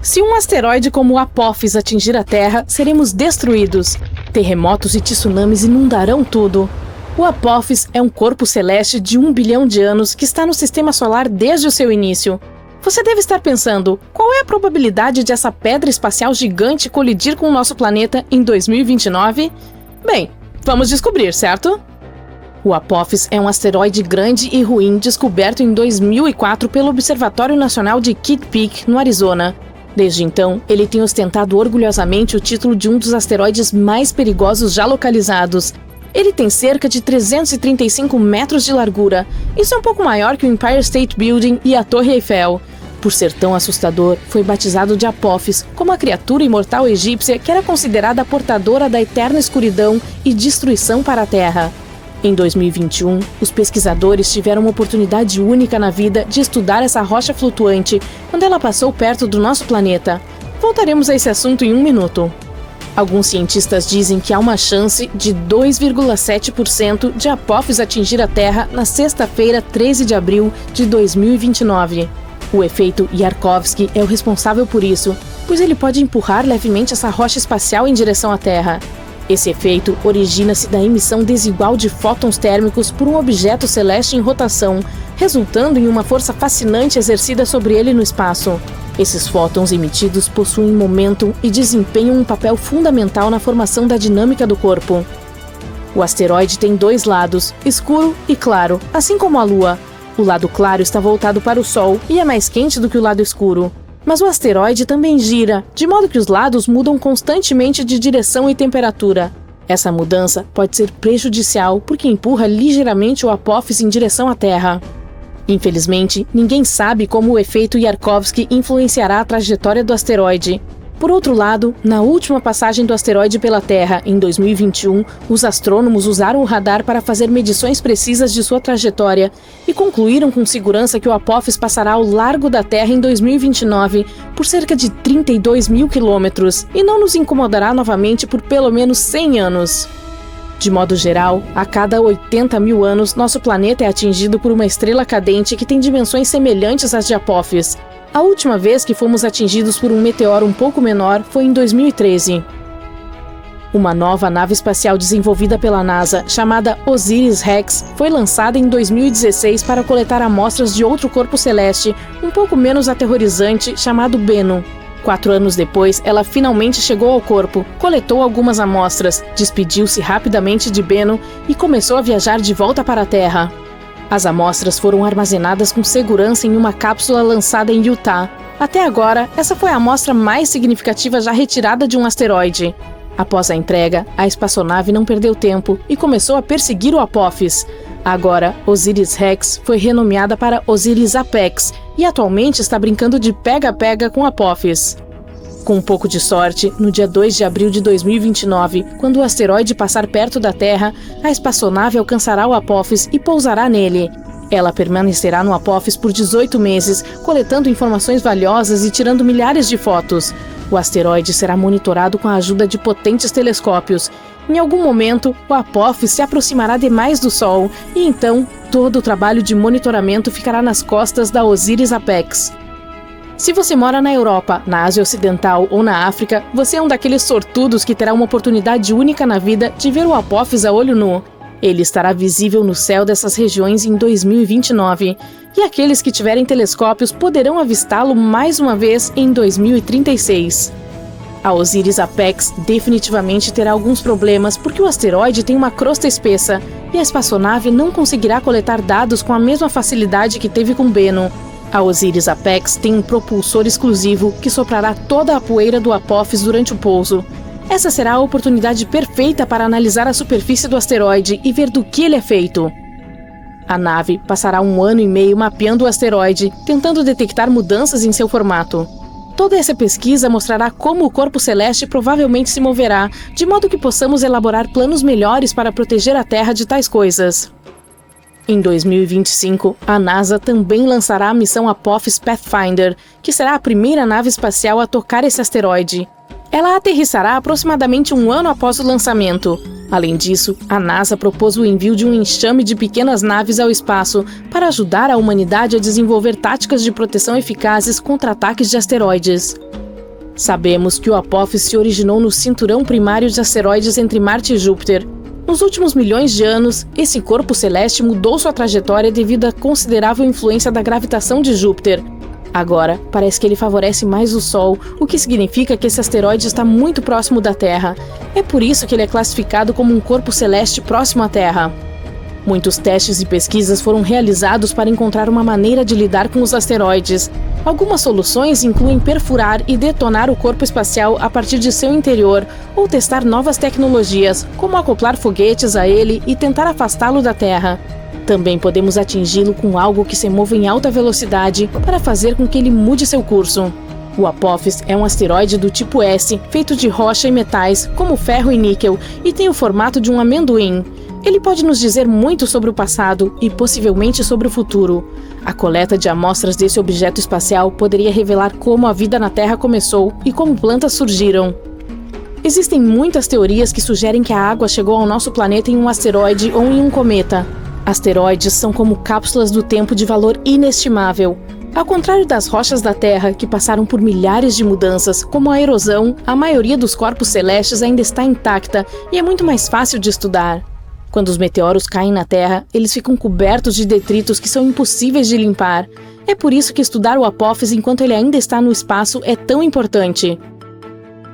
Se um asteroide como o Apophis atingir a Terra, seremos destruídos. Terremotos e tsunamis inundarão tudo. O Apophis é um corpo celeste de 1 bilhão de anos que está no Sistema Solar desde o seu início. Você deve estar pensando, qual é a probabilidade de essa pedra espacial gigante colidir com o nosso planeta em 2029? Bem, vamos descobrir, certo? O Apophis é um asteroide grande e ruim descoberto em 2004 pelo Observatório Nacional de Kitt Peak, no Arizona. Desde então, ele tem ostentado orgulhosamente o título de um dos asteroides mais perigosos já localizados. Ele tem cerca de 335 metros de largura. Isso é um pouco maior que o Empire State Building e a Torre Eiffel. Por ser tão assustador, foi batizado de Apophis, como a criatura imortal egípcia que era considerada a portadora da eterna escuridão e destruição para a Terra. Em 2021, os pesquisadores tiveram uma oportunidade única na vida de estudar essa rocha flutuante quando ela passou perto do nosso planeta. Voltaremos a esse assunto em um minuto. Alguns cientistas dizem que há uma chance de 2,7% de Apophis atingir a Terra na sexta-feira, 13 de abril de 2029. O efeito Yarkovsky é o responsável por isso, pois ele pode empurrar levemente essa rocha espacial em direção à Terra. Esse efeito origina-se da emissão desigual de fótons térmicos por um objeto celeste em rotação, resultando em uma força fascinante exercida sobre ele no espaço. Esses fótons emitidos possuem momento e desempenham um papel fundamental na formação da dinâmica do corpo. O asteroide tem dois lados, escuro e claro, assim como a Lua. O lado claro está voltado para o Sol e é mais quente do que o lado escuro. Mas o asteroide também gira, de modo que os lados mudam constantemente de direção e temperatura. Essa mudança pode ser prejudicial porque empurra ligeiramente o Apophis em direção à Terra. Infelizmente, ninguém sabe como o efeito Yarkovsky influenciará a trajetória do asteroide. Por outro lado, na última passagem do asteroide pela Terra, em 2021, os astrônomos usaram o radar para fazer medições precisas de sua trajetória e concluíram com segurança que o Apophis passará ao largo da Terra em 2029 por cerca de 32 mil quilômetros e não nos incomodará novamente por pelo menos 100 anos. De modo geral, a cada 80 mil anos, nosso planeta é atingido por uma estrela cadente que tem dimensões semelhantes às de Apophis. A última vez que fomos atingidos por um meteoro um pouco menor foi em 2013. Uma nova nave espacial desenvolvida pela NASA, chamada OSIRIS-REx, foi lançada em 2016 para coletar amostras de outro corpo celeste, um pouco menos aterrorizante, chamado Bennu. 4 anos depois, ela finalmente chegou ao corpo, coletou algumas amostras, despediu-se rapidamente de Bennu e começou a viajar de volta para a Terra. As amostras foram armazenadas com segurança em uma cápsula lançada em Utah. Até agora, essa foi a amostra mais significativa já retirada de um asteroide. Após a entrega, a espaçonave não perdeu tempo e começou a perseguir o Apophis. Agora, OSIRIS-REx foi renomeada para OSIRIS-APEX e atualmente está brincando de pega-pega com Apophis. Com um pouco de sorte, no dia 2 de abril de 2029, quando o asteroide passar perto da Terra, a espaçonave alcançará o Apophis e pousará nele. Ela permanecerá no Apophis por 18 meses, coletando informações valiosas e tirando milhares de fotos. O asteroide será monitorado com a ajuda de potentes telescópios. Em algum momento, o Apophis se aproximará demais do Sol e então todo o trabalho de monitoramento ficará nas costas da OSIRIS-APEX. Se você mora na Europa, na Ásia Ocidental ou na África, você é um daqueles sortudos que terá uma oportunidade única na vida de ver o Apophis a olho nu. Ele estará visível no céu dessas regiões em 2029, e aqueles que tiverem telescópios poderão avistá-lo mais uma vez em 2036. A OSIRIS-APEX definitivamente terá alguns problemas porque o asteroide tem uma crosta espessa e a espaçonave não conseguirá coletar dados com a mesma facilidade que teve com Bennu. A OSIRIS-APEX tem um propulsor exclusivo que soprará toda a poeira do Apophis durante o pouso. Essa será a oportunidade perfeita para analisar a superfície do asteroide e ver do que ele é feito. A nave passará 1 ano e meio mapeando o asteroide, tentando detectar mudanças em seu formato. Toda essa pesquisa mostrará como o corpo celeste provavelmente se moverá, de modo que possamos elaborar planos melhores para proteger a Terra de tais coisas. Em 2025, a NASA também lançará a missão Apophis Pathfinder, que será a primeira nave espacial a tocar esse asteroide. Ela aterrissará aproximadamente 1 ano após o lançamento. Além disso, a NASA propôs o envio de um enxame de pequenas naves ao espaço para ajudar a humanidade a desenvolver táticas de proteção eficazes contra ataques de asteroides. Sabemos que o Apophis se originou no cinturão primário de asteroides entre Marte e Júpiter. Nos últimos milhões de anos, esse corpo celeste mudou sua trajetória devido à considerável influência da gravitação de Júpiter. Agora, parece que ele favorece mais o Sol, o que significa que esse asteroide está muito próximo da Terra. É por isso que ele é classificado como um corpo celeste próximo à Terra. Muitos testes e pesquisas foram realizados para encontrar uma maneira de lidar com os asteroides. Algumas soluções incluem perfurar e detonar o corpo espacial a partir de seu interior, ou testar novas tecnologias, como acoplar foguetes a ele e tentar afastá-lo da Terra. Também podemos atingi-lo com algo que se mova em alta velocidade para fazer com que ele mude seu curso. O Apophis é um asteroide do tipo S, feito de rocha e metais, como ferro e níquel, e tem o formato de um amendoim. Ele pode nos dizer muito sobre o passado e possivelmente sobre o futuro. A coleta de amostras desse objeto espacial poderia revelar como a vida na Terra começou e como plantas surgiram. Existem muitas teorias que sugerem que a água chegou ao nosso planeta em um asteroide ou em um cometa. Asteroides são como cápsulas do tempo de valor inestimável. Ao contrário das rochas da Terra, que passaram por milhares de mudanças, como a erosão, a maioria dos corpos celestes ainda está intacta e é muito mais fácil de estudar. Quando os meteoros caem na Terra, eles ficam cobertos de detritos que são impossíveis de limpar. É por isso que estudar o Apophis enquanto ele ainda está no espaço é tão importante.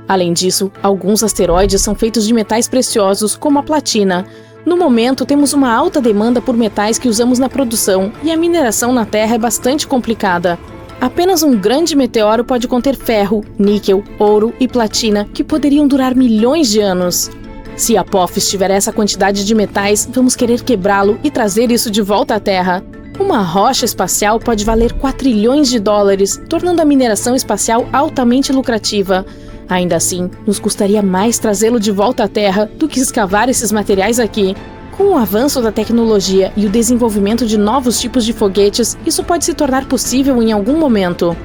Além disso, alguns asteroides são feitos de metais preciosos, como a platina. No momento, temos uma alta demanda por metais que usamos na produção, e a mineração na Terra é bastante complicada. Apenas um grande meteoro pode conter ferro, níquel, ouro e platina, que poderiam durar milhões de anos. Se Apophis tiver essa quantidade de metais, vamos querer quebrá-lo e trazer isso de volta à Terra. Uma rocha espacial pode valer quatrilhões de dólares, tornando a mineração espacial altamente lucrativa. Ainda assim, nos custaria mais trazê-lo de volta à Terra do que escavar esses materiais aqui. Com o avanço da tecnologia e o desenvolvimento de novos tipos de foguetes, isso pode se tornar possível em algum momento.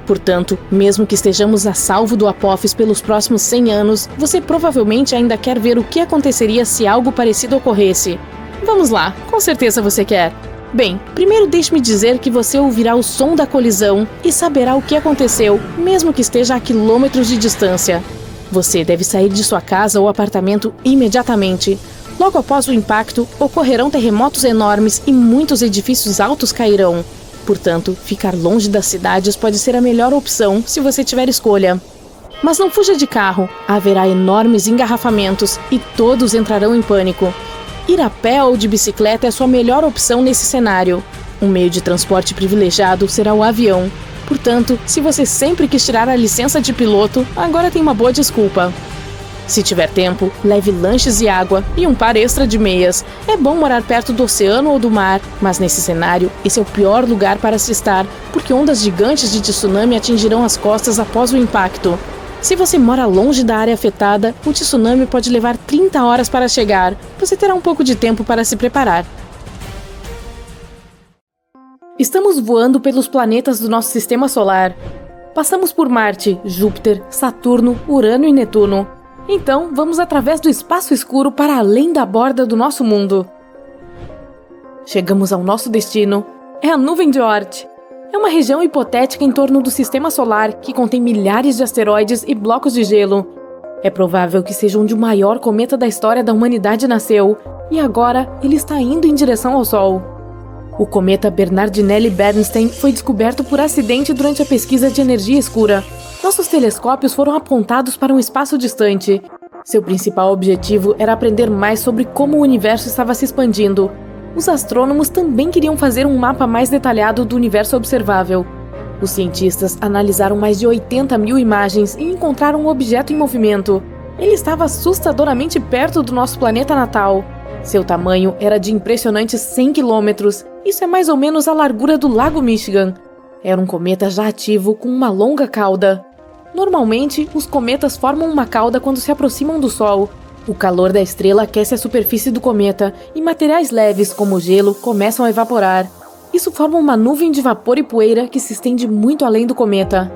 Portanto, mesmo que estejamos a salvo do Apophis pelos próximos 100 anos, você provavelmente ainda quer ver o que aconteceria se algo parecido ocorresse. Vamos lá, com certeza você quer. Bem, primeiro deixe-me dizer que você ouvirá o som da colisão e saberá o que aconteceu, mesmo que esteja a quilômetros de distância. Você deve sair de sua casa ou apartamento imediatamente. Logo após o impacto, ocorrerão terremotos enormes e muitos edifícios altos cairão. Portanto, ficar longe das cidades pode ser a melhor opção se você tiver escolha. Mas não fuja de carro, haverá enormes engarrafamentos e todos entrarão em pânico. Ir a pé ou de bicicleta é sua melhor opção nesse cenário. Um meio de transporte privilegiado será o avião. Portanto, se você sempre quis tirar a licença de piloto, agora tem uma boa desculpa. Se tiver tempo, leve lanches e água e um par extra de meias. É bom morar perto do oceano ou do mar, mas nesse cenário, esse é o pior lugar para se estar, porque ondas gigantes de tsunami atingirão as costas após o impacto. Se você mora longe da área afetada, o tsunami pode levar 30 horas para chegar. Você terá um pouco de tempo para se preparar. Estamos voando pelos planetas do nosso sistema solar. Passamos por Marte, Júpiter, Saturno, Urano e Netuno. Então, vamos através do espaço escuro para além da borda do nosso mundo. Chegamos ao nosso destino. É a nuvem de Oort. É uma região hipotética em torno do sistema solar que contém milhares de asteroides e blocos de gelo. É provável que seja onde o maior cometa da história da humanidade nasceu, e agora ele está indo em direção ao Sol. O cometa Bernardinelli-Bernstein foi descoberto por acidente durante a pesquisa de energia escura. Nossos telescópios foram apontados para um espaço distante. Seu principal objetivo era aprender mais sobre como o universo estava se expandindo. Os astrônomos também queriam fazer um mapa mais detalhado do universo observável. Os cientistas analisaram mais de 80 mil imagens e encontraram um objeto em movimento. Ele estava assustadoramente perto do nosso planeta natal. Seu tamanho era de impressionantes 100 quilômetros. Isso é mais ou menos a largura do Lago Michigan. Era um cometa já ativo com uma longa cauda. Normalmente, os cometas formam uma cauda quando se aproximam do Sol. O calor da estrela aquece a superfície do cometa e materiais leves, como o gelo, começam a evaporar. Isso forma uma nuvem de vapor e poeira que se estende muito além do cometa.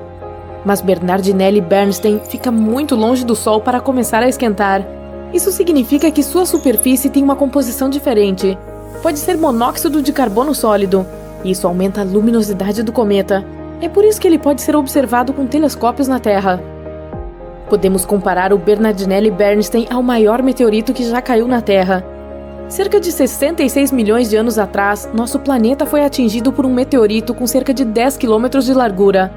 Mas Bernardinelli-Bernstein fica muito longe do Sol para começar a esquentar. Isso significa que sua superfície tem uma composição diferente. Pode ser monóxido de carbono sólido. Isso aumenta a luminosidade do cometa. É por isso que ele pode ser observado com telescópios na Terra. Podemos comparar o Bernardinelli Bernstein ao maior meteorito que já caiu na Terra. Cerca de 66 milhões de anos atrás, nosso planeta foi atingido por um meteorito com cerca de 10 quilômetros de largura.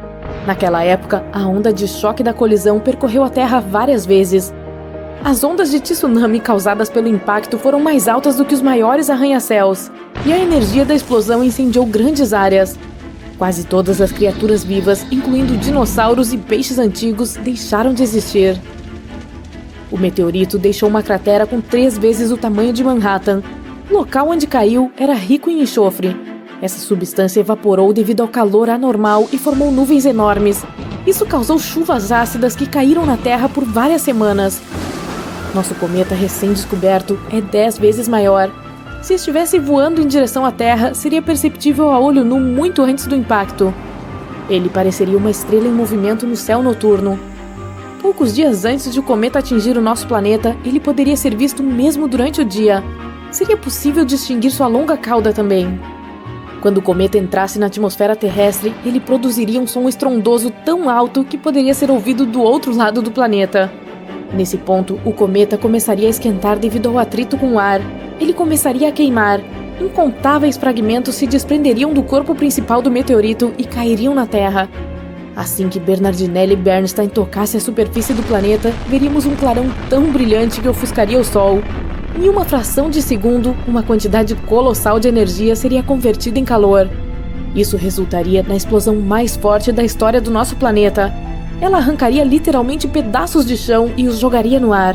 Naquela época, a onda de choque da colisão percorreu a Terra várias vezes. As ondas de tsunami causadas pelo impacto foram mais altas do que os maiores arranha-céus, e a energia da explosão incendiou grandes áreas. Quase todas as criaturas vivas, incluindo dinossauros e peixes antigos, deixaram de existir. O meteorito deixou uma cratera com 3 vezes o tamanho de Manhattan. O local onde caiu era rico em enxofre. Essa substância evaporou devido ao calor anormal e formou nuvens enormes. Isso causou chuvas ácidas que caíram na Terra por várias semanas. Nosso cometa recém-descoberto é 10 vezes maior. Se estivesse voando em direção à Terra, seria perceptível a olho nu muito antes do impacto. Ele pareceria uma estrela em movimento no céu noturno. Poucos dias antes de o cometa atingir o nosso planeta, ele poderia ser visto mesmo durante o dia. Seria possível distinguir sua longa cauda também. Quando o cometa entrasse na atmosfera terrestre, ele produziria um som estrondoso tão alto que poderia ser ouvido do outro lado do planeta. Nesse ponto, o cometa começaria a esquentar devido ao atrito com o ar. Ele começaria a queimar. Incontáveis fragmentos se desprenderiam do corpo principal do meteorito e cairiam na Terra. Assim que Bernardinelli Bernstein tocasse a superfície do planeta, veríamos um clarão tão brilhante que ofuscaria o Sol. Em uma fração de segundo, uma quantidade colossal de energia seria convertida em calor. Isso resultaria na explosão mais forte da história do nosso planeta. Ela arrancaria literalmente pedaços de chão e os jogaria no ar.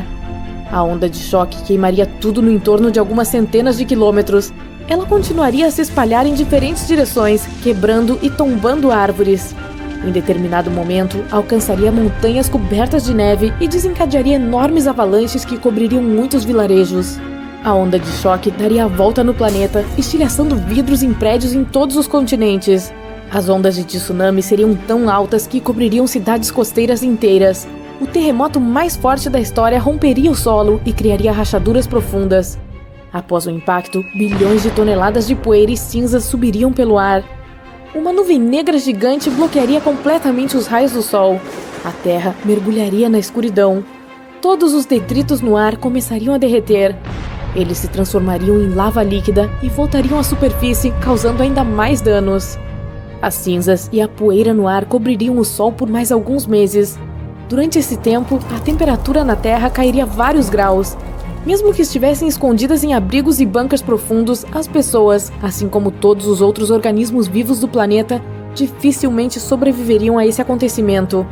A onda de choque queimaria tudo no entorno de algumas centenas de quilômetros. Ela continuaria a se espalhar em diferentes direções, quebrando e tombando árvores. Em determinado momento, alcançaria montanhas cobertas de neve e desencadearia enormes avalanches que cobririam muitos vilarejos. A onda de choque daria a volta no planeta, estilhaçando vidros em prédios em todos os continentes. As ondas de tsunami seriam tão altas que cobririam cidades costeiras inteiras. O terremoto mais forte da história romperia o solo e criaria rachaduras profundas. Após o impacto, bilhões de toneladas de poeira e cinzas subiriam pelo ar. Uma nuvem negra gigante bloquearia completamente os raios do sol. A Terra mergulharia na escuridão. Todos os detritos no ar começariam a derreter. Eles se transformariam em lava líquida e voltariam à superfície, causando ainda mais danos. As cinzas e a poeira no ar cobririam o Sol por mais alguns meses. Durante esse tempo, a temperatura na Terra cairia vários graus. Mesmo que estivessem escondidas em abrigos e bunkers profundos, as pessoas, assim como todos os outros organismos vivos do planeta, dificilmente sobreviveriam a esse acontecimento.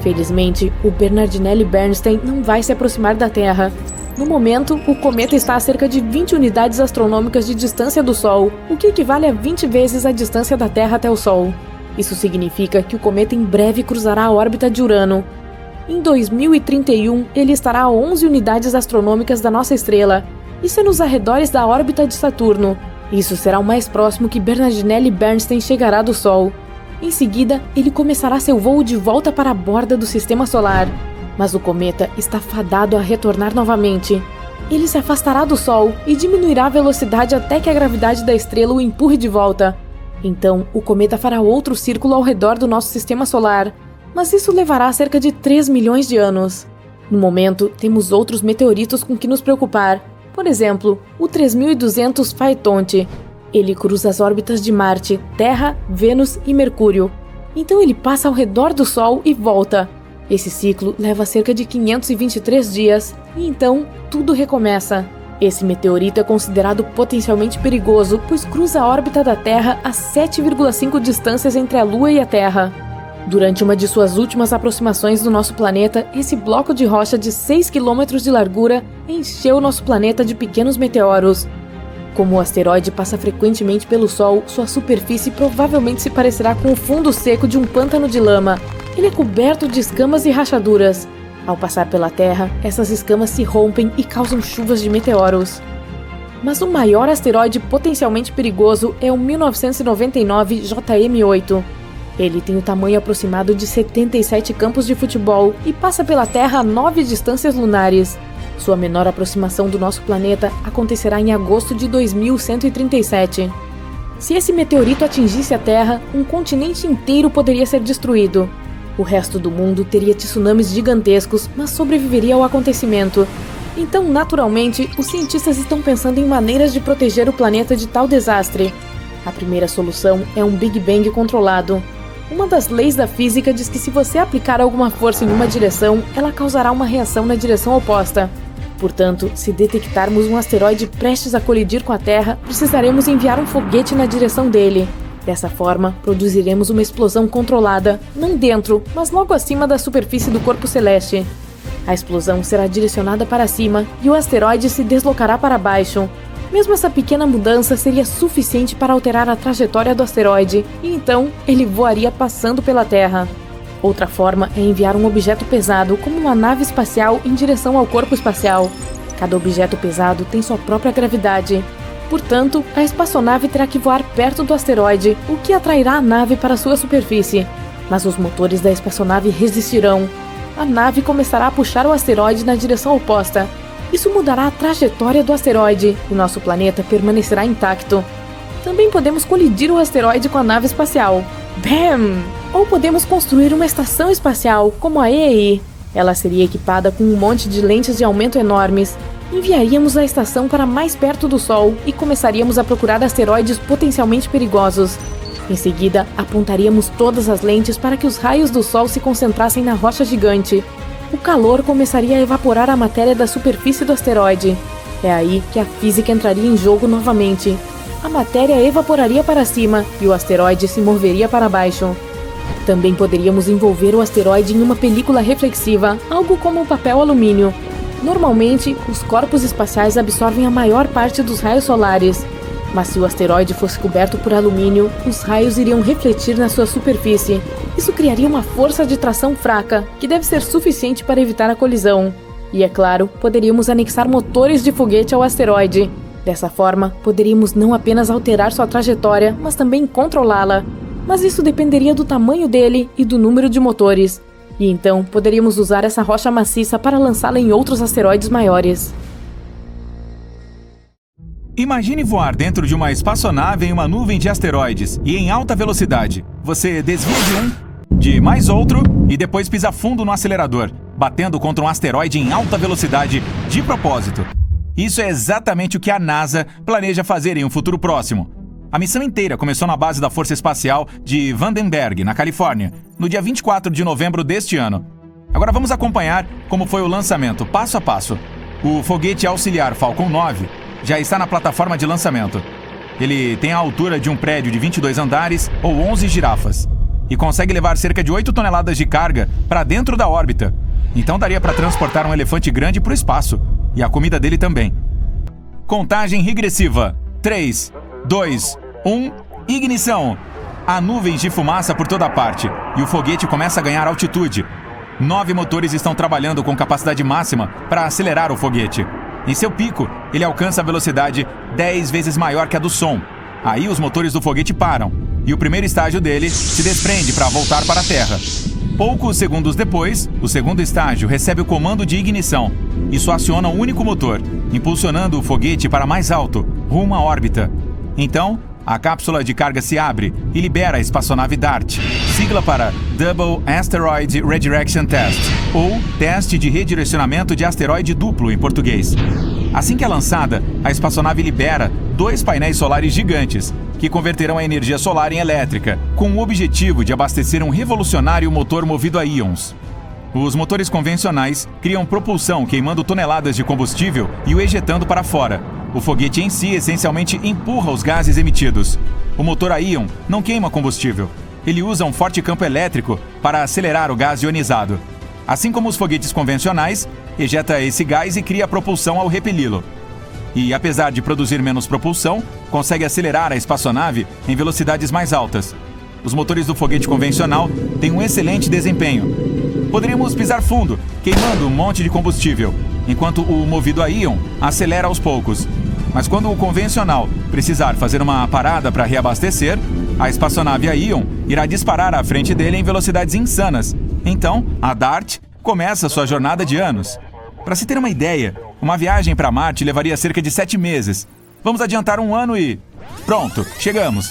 Felizmente, o Bernardinelli Bernstein não vai se aproximar da Terra. No momento, o cometa está a cerca de 20 unidades astronômicas de distância do Sol, o que equivale a 20 vezes a distância da Terra até o Sol. Isso significa que o cometa em breve cruzará a órbita de Urano. Em 2031, ele estará a 11 unidades astronômicas da nossa estrela. Isso é nos arredores da órbita de Saturno. Isso será o mais próximo que Bernardinelli Bernstein chegará do Sol. Em seguida, ele começará seu voo de volta para a borda do Sistema Solar. Mas o cometa está fadado a retornar novamente. Ele se afastará do Sol e diminuirá a velocidade até que a gravidade da estrela o empurre de volta. Então, o cometa fará outro círculo ao redor do nosso Sistema Solar. Mas isso levará cerca de 3 milhões de anos. No momento, temos outros meteoritos com que nos preocupar. Por exemplo, o 3200 Phaethonte. Ele cruza as órbitas de Marte, Terra, Vênus e Mercúrio. Então ele passa ao redor do Sol e volta. Esse ciclo leva cerca de 523 dias, e então tudo recomeça. Esse meteorito é considerado potencialmente perigoso, pois cruza a órbita da Terra a 7,5 distâncias entre a Lua e a Terra. Durante uma de suas últimas aproximações do nosso planeta, esse bloco de rocha de 6 km de largura encheu nosso planeta de pequenos meteoros. Como o asteroide passa frequentemente pelo Sol, sua superfície provavelmente se parecerá com o fundo seco de um pântano de lama. Ele é coberto de escamas e rachaduras. Ao passar pela Terra, essas escamas se rompem e causam chuvas de meteoros. Mas o maior asteroide potencialmente perigoso é o 1999 JM8. Ele tem o tamanho aproximado de 77 campos de futebol e passa pela Terra a 9 distâncias lunares. Sua menor aproximação do nosso planeta acontecerá em agosto de 2137. Se esse meteorito atingisse a Terra, um continente inteiro poderia ser destruído. O resto do mundo teria tsunamis gigantescos, mas sobreviveria ao acontecimento. Então, naturalmente, os cientistas estão pensando em maneiras de proteger o planeta de tal desastre. A primeira solução é um Big Bang controlado. Uma das leis da física diz que se você aplicar alguma força em uma direção, ela causará uma reação na direção oposta. Portanto, se detectarmos um asteroide prestes a colidir com a Terra, precisaremos enviar um foguete na direção dele. Dessa forma, produziremos uma explosão controlada, não dentro, mas logo acima da superfície do corpo celeste. A explosão será direcionada para cima e o asteroide se deslocará para baixo. Mesmo essa pequena mudança seria suficiente para alterar a trajetória do asteroide, e então ele voaria passando pela Terra. Outra forma é enviar um objeto pesado, como uma nave espacial, em direção ao corpo espacial. Cada objeto pesado tem sua própria gravidade. Portanto, a espaçonave terá que voar perto do asteroide, o que atrairá a nave para sua superfície. Mas os motores da espaçonave resistirão. A nave começará a puxar o asteroide na direção oposta. Isso mudará a trajetória do asteroide e nosso planeta permanecerá intacto. Também podemos colidir o asteroide com a nave espacial. BAM! Ou podemos construir uma estação espacial, como a EEI. Ela seria equipada com um monte de lentes de aumento enormes. Enviaríamos a estação para mais perto do Sol e começaríamos a procurar asteroides potencialmente perigosos. Em seguida, apontaríamos todas as lentes para que os raios do Sol se concentrassem na rocha gigante. O calor começaria a evaporar a matéria da superfície do asteroide. É aí que a física entraria em jogo novamente. A matéria evaporaria para cima e o asteroide se moveria para baixo. Também poderíamos envolver o asteroide em uma película reflexiva, algo como papel alumínio. Normalmente, os corpos espaciais absorvem a maior parte dos raios solares. Mas se o asteroide fosse coberto por alumínio, os raios iriam refletir na sua superfície. Isso criaria uma força de tração fraca, que deve ser suficiente para evitar a colisão. E, é claro, poderíamos anexar motores de foguete ao asteroide. Dessa forma, poderíamos não apenas alterar sua trajetória, mas também controlá-la. Mas isso dependeria do tamanho dele e do número de motores. E então, poderíamos usar essa rocha maciça para lançá-la em outros asteroides maiores. Imagine voar dentro de uma espaçonave em uma nuvem de asteroides e em alta velocidade. Você desvia de mais outro e depois pisa fundo no acelerador, batendo contra um asteroide em alta velocidade de propósito. Isso é exatamente o que a NASA planeja fazer em um futuro próximo. A missão inteira começou na base da Força Espacial de Vandenberg, na Califórnia, no dia 24 de novembro deste ano. Agora vamos acompanhar como foi o lançamento, passo a passo. O foguete auxiliar Falcon 9 já está na plataforma de lançamento. Ele tem a altura de um prédio de 22 andares ou 11 girafas e consegue levar cerca de 8 toneladas de carga para dentro da órbita. Então daria para transportar um elefante grande para o espaço e a comida dele também. Contagem regressiva. 3, 2, 1, ignição! Há nuvens de fumaça por toda parte e o foguete começa a ganhar altitude. 9 motores estão trabalhando com capacidade máxima para acelerar o foguete. Em seu pico, ele alcança a velocidade 10 vezes maior que a do som. Aí os motores do foguete param e o primeiro estágio dele se desprende para voltar para a Terra. Poucos segundos depois, o segundo estágio recebe o comando de ignição. Isso aciona um único motor, impulsionando o foguete para mais alto, rumo à órbita. Então, a cápsula de carga se abre e libera a espaçonave DART, sigla para Double Asteroid Redirection Test, ou Teste de Redirecionamento de Asteroide Duplo em português. Assim que é lançada, a espaçonave libera 2 painéis solares gigantes, que converterão a energia solar em elétrica, com o objetivo de abastecer um revolucionário motor movido a íons. Os motores convencionais criam propulsão queimando toneladas de combustível e o ejetando para fora. O foguete em si essencialmente empurra os gases emitidos. O motor a íon não queima combustível. Ele usa um forte campo elétrico para acelerar o gás ionizado. Assim como os foguetes convencionais, ejeta esse gás e cria propulsão ao repeli-lo. E, apesar de produzir menos propulsão, consegue acelerar a espaçonave em velocidades mais altas. Os motores do foguete convencional têm um excelente desempenho. Poderíamos pisar fundo, queimando um monte de combustível, enquanto o movido a íon acelera aos poucos. Mas quando o convencional precisar fazer uma parada para reabastecer, a espaçonave a íon irá disparar à frente dele em velocidades insanas. Então, a DART começa sua jornada de anos. Para se ter uma ideia, uma viagem para Marte levaria cerca de 7 meses. Vamos adiantar 1 ano e Pronto, chegamos.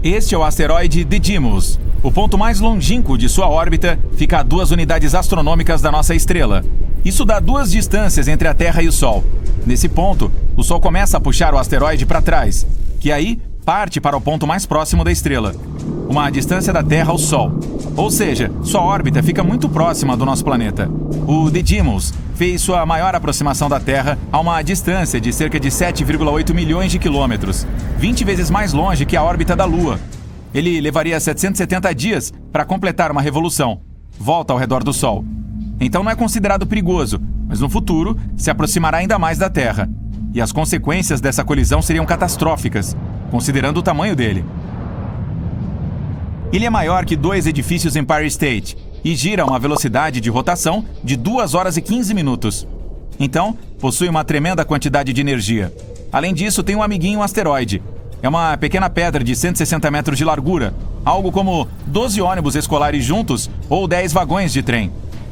Este é o asteroide Didymos. O ponto mais longínquo de sua órbita fica a 2 unidades astronômicas da nossa estrela. Isso dá 2 distâncias entre a Terra e o Sol. Nesse ponto, o Sol começa a puxar o asteroide para trás, que aí parte para o ponto mais próximo da estrela, uma distância da Terra ao Sol. Ou seja, sua órbita fica muito próxima do nosso planeta. O Didymos fez sua maior aproximação da Terra a uma distância de cerca de 7,8 milhões de quilômetros, 20 vezes mais longe que a órbita da Lua. Ele levaria 770 dias para completar uma revolução, volta ao redor do Sol. Então não é considerado perigoso, mas no futuro se aproximará ainda mais da Terra. E as consequências dessa colisão seriam catastróficas, considerando o tamanho dele. Ele é maior que 2 edifícios Empire State e gira a uma velocidade de rotação de 2 horas e 15 minutos. Então, possui uma tremenda quantidade de energia. Além disso, tem um amiguinho asteroide. É uma pequena pedra de 160 metros de largura, algo como 12 ônibus escolares juntos ou 10 vagões de trem.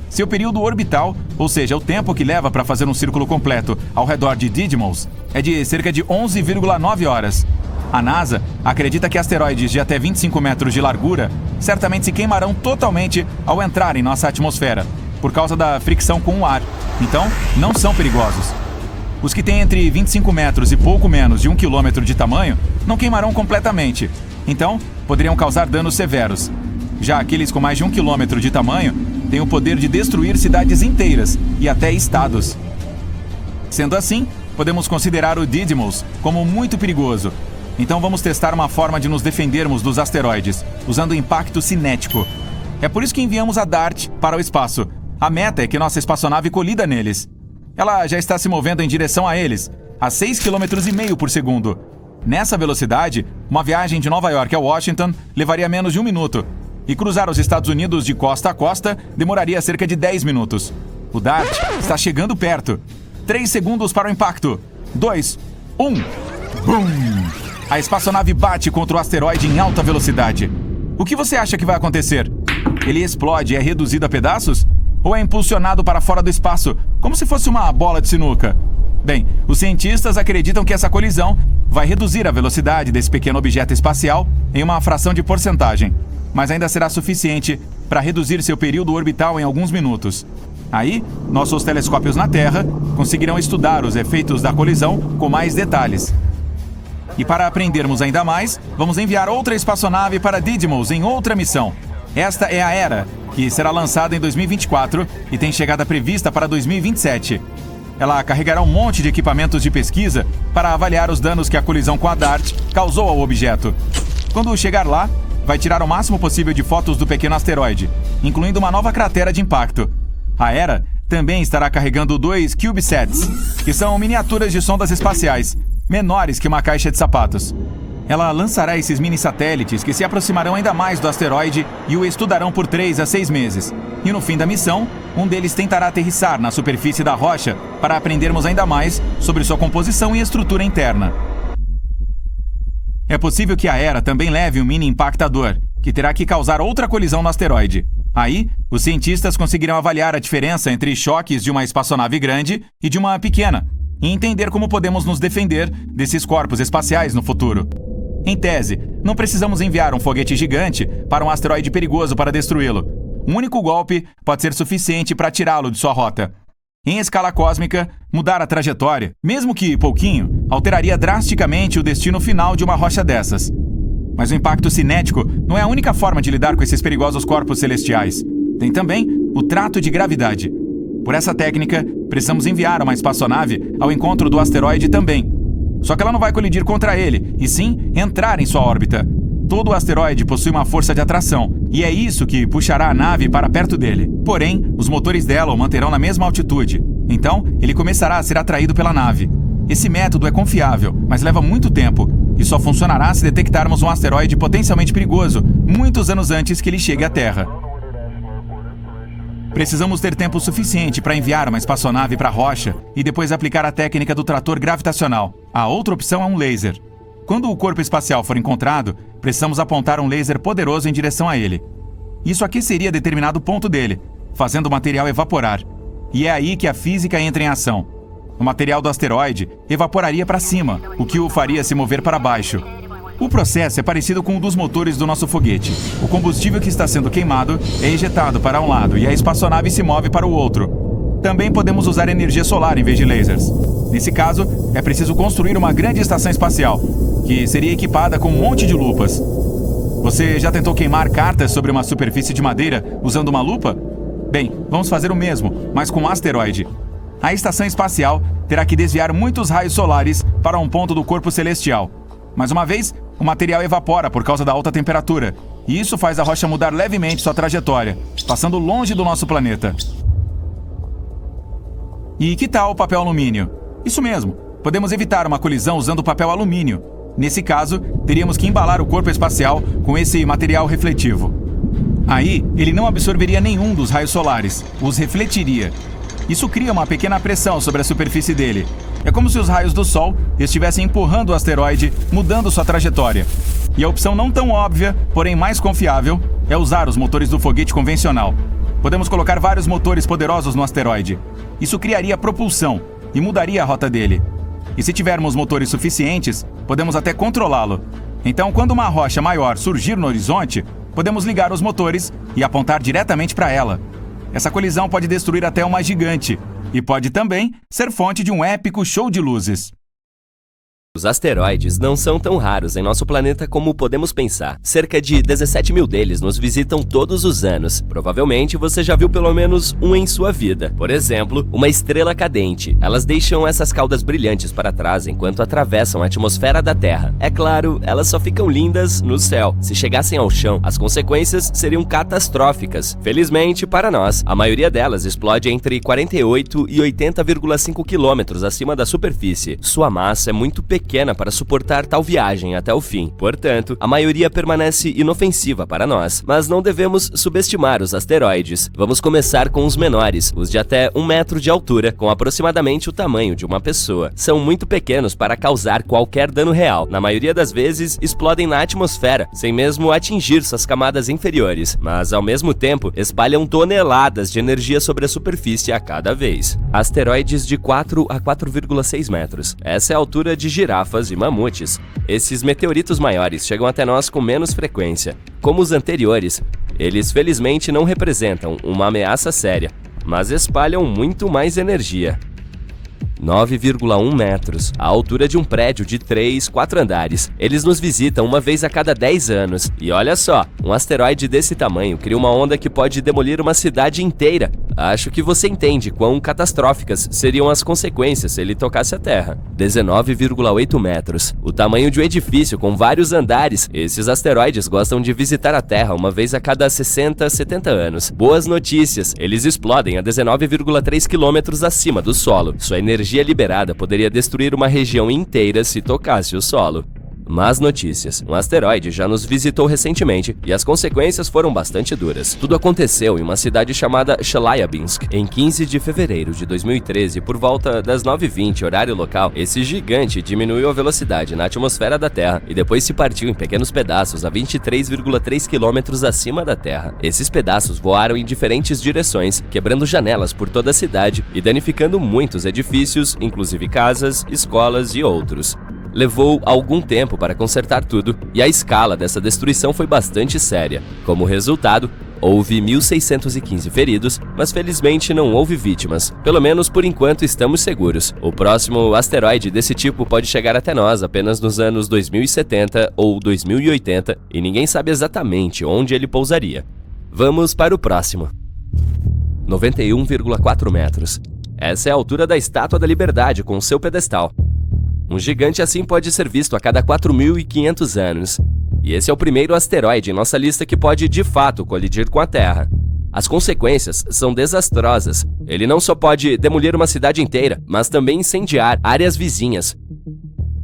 Seu período orbital, ou seja, o tempo que leva para fazer um círculo completo ao redor de Didymos, é de cerca de 11,9 horas. A NASA acredita que asteroides de até 25 metros de largura certamente se queimarão totalmente ao entrar em nossa atmosfera, por causa da fricção com o ar. Então, não são perigosos. Os que têm entre 25 metros e pouco menos de 1 quilômetro de tamanho não queimarão completamente. Então, poderiam causar danos severos. Já aqueles com mais de 1 quilômetro de tamanho têm o poder de destruir cidades inteiras e até estados. Sendo assim, podemos considerar o Didymos como muito perigoso. Então vamos testar uma forma de nos defendermos dos asteroides, usando impacto cinético. É por isso que enviamos a DART para o espaço. A meta é que nossa espaçonave colida neles. Ela já está se movendo em direção a eles, a 6,5 km por segundo. Nessa velocidade, uma viagem de Nova York a Washington levaria menos de 1 minuto. E cruzar os Estados Unidos de costa a costa demoraria cerca de 10 minutos. O DART está chegando perto. 3 segundos para o impacto. 2, 1. Bum! A espaçonave bate contra o asteroide em alta velocidade. O que você acha que vai acontecer? Ele explode e é reduzido a pedaços? Ou é impulsionado para fora do espaço, como se fosse uma bola de sinuca? Bem, os cientistas acreditam que essa colisão vai reduzir a velocidade desse pequeno objeto espacial em uma fração de porcentagem, mas ainda será suficiente para reduzir seu período orbital em alguns minutos. Aí, nossos telescópios na Terra conseguirão estudar os efeitos da colisão com mais detalhes. E para aprendermos ainda mais, vamos enviar outra espaçonave para Didymos em outra missão. Esta é a Hera, que será lançada em 2024 e tem chegada prevista para 2027. Ela carregará um monte de equipamentos de pesquisa para avaliar os danos que a colisão com a DART causou ao objeto. Quando chegar lá, vai tirar o máximo possível de fotos do pequeno asteroide, incluindo uma nova cratera de impacto. A Hera também estará carregando 2 CubeSats, que são miniaturas de sondas espaciais, menores que uma caixa de sapatos. Ela lançará esses mini-satélites que se aproximarão ainda mais do asteroide e o estudarão por 3 a 6 meses. E no fim da missão, um deles tentará aterrissar na superfície da rocha para aprendermos ainda mais sobre sua composição e estrutura interna. É possível que a Hera também leve um mini impactador, que terá que causar outra colisão no asteroide. Aí, os cientistas conseguirão avaliar a diferença entre choques de uma espaçonave grande e de uma pequena, e entender como podemos nos defender desses corpos espaciais no futuro. Em tese, não precisamos enviar um foguete gigante para um asteroide perigoso para destruí-lo. Um único golpe pode ser suficiente para tirá-lo de sua rota. Em escala cósmica, mudar a trajetória, mesmo que pouquinho, alteraria drasticamente o destino final de uma rocha dessas. Mas o impacto cinético não é a única forma de lidar com esses perigosos corpos celestiais. Tem também o trato de gravidade. Por essa técnica, precisamos enviar uma espaçonave ao encontro do asteroide também. Só que ela não vai colidir contra ele, e sim entrar em sua órbita. Todo o asteroide possui uma força de atração, e é isso que puxará a nave para perto dele. Porém, os motores dela o manterão na mesma altitude. Então, ele começará a ser atraído pela nave. Esse método é confiável, mas leva muito tempo, e só funcionará se detectarmos um asteroide potencialmente perigoso, muitos anos antes que ele chegue à Terra. Precisamos ter tempo suficiente para enviar uma espaçonave para a rocha e depois aplicar a técnica do trator gravitacional. A outra opção é um laser. Quando o corpo espacial for encontrado, precisamos apontar um laser poderoso em direção a ele. Isso aqueceria determinado ponto dele, fazendo o material evaporar. E é aí que a física entra em ação. o material do asteroide evaporaria para cima, o que o faria se mover para baixo. O processo é parecido com o dos motores do nosso foguete. O combustível que está sendo queimado é injetado para um lado e a espaçonave se move para o outro. Também podemos usar energia solar em vez de lasers. Nesse caso, é preciso construir uma grande estação espacial, que seria equipada com um monte de lupas. Você já tentou queimar cartas sobre uma superfície de madeira usando uma lupa? Bem, vamos fazer o mesmo, mas com um asteroide. A estação espacial terá que desviar muitos raios solares para um ponto do corpo celestial. Mais uma vez, o material evapora por causa da alta temperatura, e isso faz a rocha mudar levemente sua trajetória, passando longe do nosso planeta. E que tal o papel alumínio? Isso mesmo, podemos evitar uma colisão usando papel alumínio. Nesse caso, teríamos que embalar o corpo espacial com esse material refletivo. Aí, ele não absorveria nenhum dos raios solares, os refletiria. Isso cria uma pequena pressão sobre a superfície dele. É como se os raios do Sol estivessem empurrando o asteroide, mudando sua trajetória. E a opção não tão óbvia, porém mais confiável, é usar os motores do foguete convencional. Podemos colocar vários motores poderosos no asteroide. Isso criaria propulsão e mudaria a rota dele. E se tivermos motores suficientes, podemos até controlá-lo. Então, quando uma rocha maior surgir no horizonte, podemos ligar os motores e apontar diretamente para ela. Essa colisão pode destruir até uma gigante e pode também ser fonte de um épico show de luzes. Os asteroides não são tão raros em nosso planeta como podemos pensar. Cerca de 17 mil deles nos visitam todos os anos. Provavelmente você já viu pelo menos um em sua vida. Por exemplo, uma estrela cadente. Elas deixam essas caudas brilhantes para trás enquanto atravessam a atmosfera da Terra. É claro, elas só ficam lindas no céu. Se chegassem ao chão, as consequências seriam catastróficas. Felizmente, para nós, a maioria delas explode entre 48 e 80,5 quilômetros acima da superfície. Sua massa é muito pequena para suportar tal viagem até o fim. Portanto, a maioria permanece inofensiva para nós, mas não devemos subestimar os asteroides. Vamos começar com os menores, os de até 1 metro de altura, com aproximadamente o tamanho de uma pessoa. São muito pequenos para causar qualquer dano real. Na maioria das vezes, explodem na atmosfera, sem mesmo atingir suas camadas inferiores, mas ao mesmo tempo, espalham toneladas de energia sobre a superfície a cada vez. Asteroides de 4 a 4,6 metros. Essa é a altura de girafas e mamutes. Esses meteoritos maiores chegam até nós com menos frequência. Como os anteriores, eles felizmente não representam uma ameaça séria, mas espalham muito mais energia. 9,1 metros, a altura de um prédio de 3, 4 andares. Eles nos visitam uma vez a cada 10 anos. E olha só, um asteroide desse tamanho cria uma onda que pode demolir uma cidade inteira. Acho que você entende quão catastróficas seriam as consequências se ele tocasse a Terra. 19,8 metros, o tamanho de um edifício com vários andares. Esses asteroides gostam de visitar a Terra uma vez a cada 60, 70 anos. Boas notícias, eles explodem a 19,3 quilômetros acima do solo. Sua energia liberada poderia destruir uma região inteira se tocasse o solo. Más notícias. Um asteroide já nos visitou recentemente e as consequências foram bastante duras. Tudo aconteceu em uma cidade chamada Chelyabinsk. Em 15 de fevereiro de 2013, por volta das 9h20, horário local, esse gigante diminuiu a velocidade na atmosfera da Terra e depois se partiu em pequenos pedaços a 23,3 quilômetros acima da Terra. Esses pedaços voaram em diferentes direções, quebrando janelas por toda a cidade e danificando muitos edifícios, inclusive casas, escolas e outros. Levou algum tempo para consertar tudo, e a escala dessa destruição foi bastante séria. Como resultado, houve 1.615 feridos, mas felizmente não houve vítimas. Pelo menos por enquanto estamos seguros. O próximo asteroide desse tipo pode chegar até nós apenas nos anos 2070 ou 2080, e ninguém sabe exatamente onde ele pousaria. Vamos para o próximo. 91,4 metros. Essa é a altura da Estátua da Liberdade com seu pedestal. Um gigante assim pode ser visto a cada 4.500 anos. E esse é o primeiro asteroide em nossa lista que pode, de fato, colidir com a Terra. As consequências são desastrosas. Ele não só pode demolir uma cidade inteira, mas também incendiar áreas vizinhas.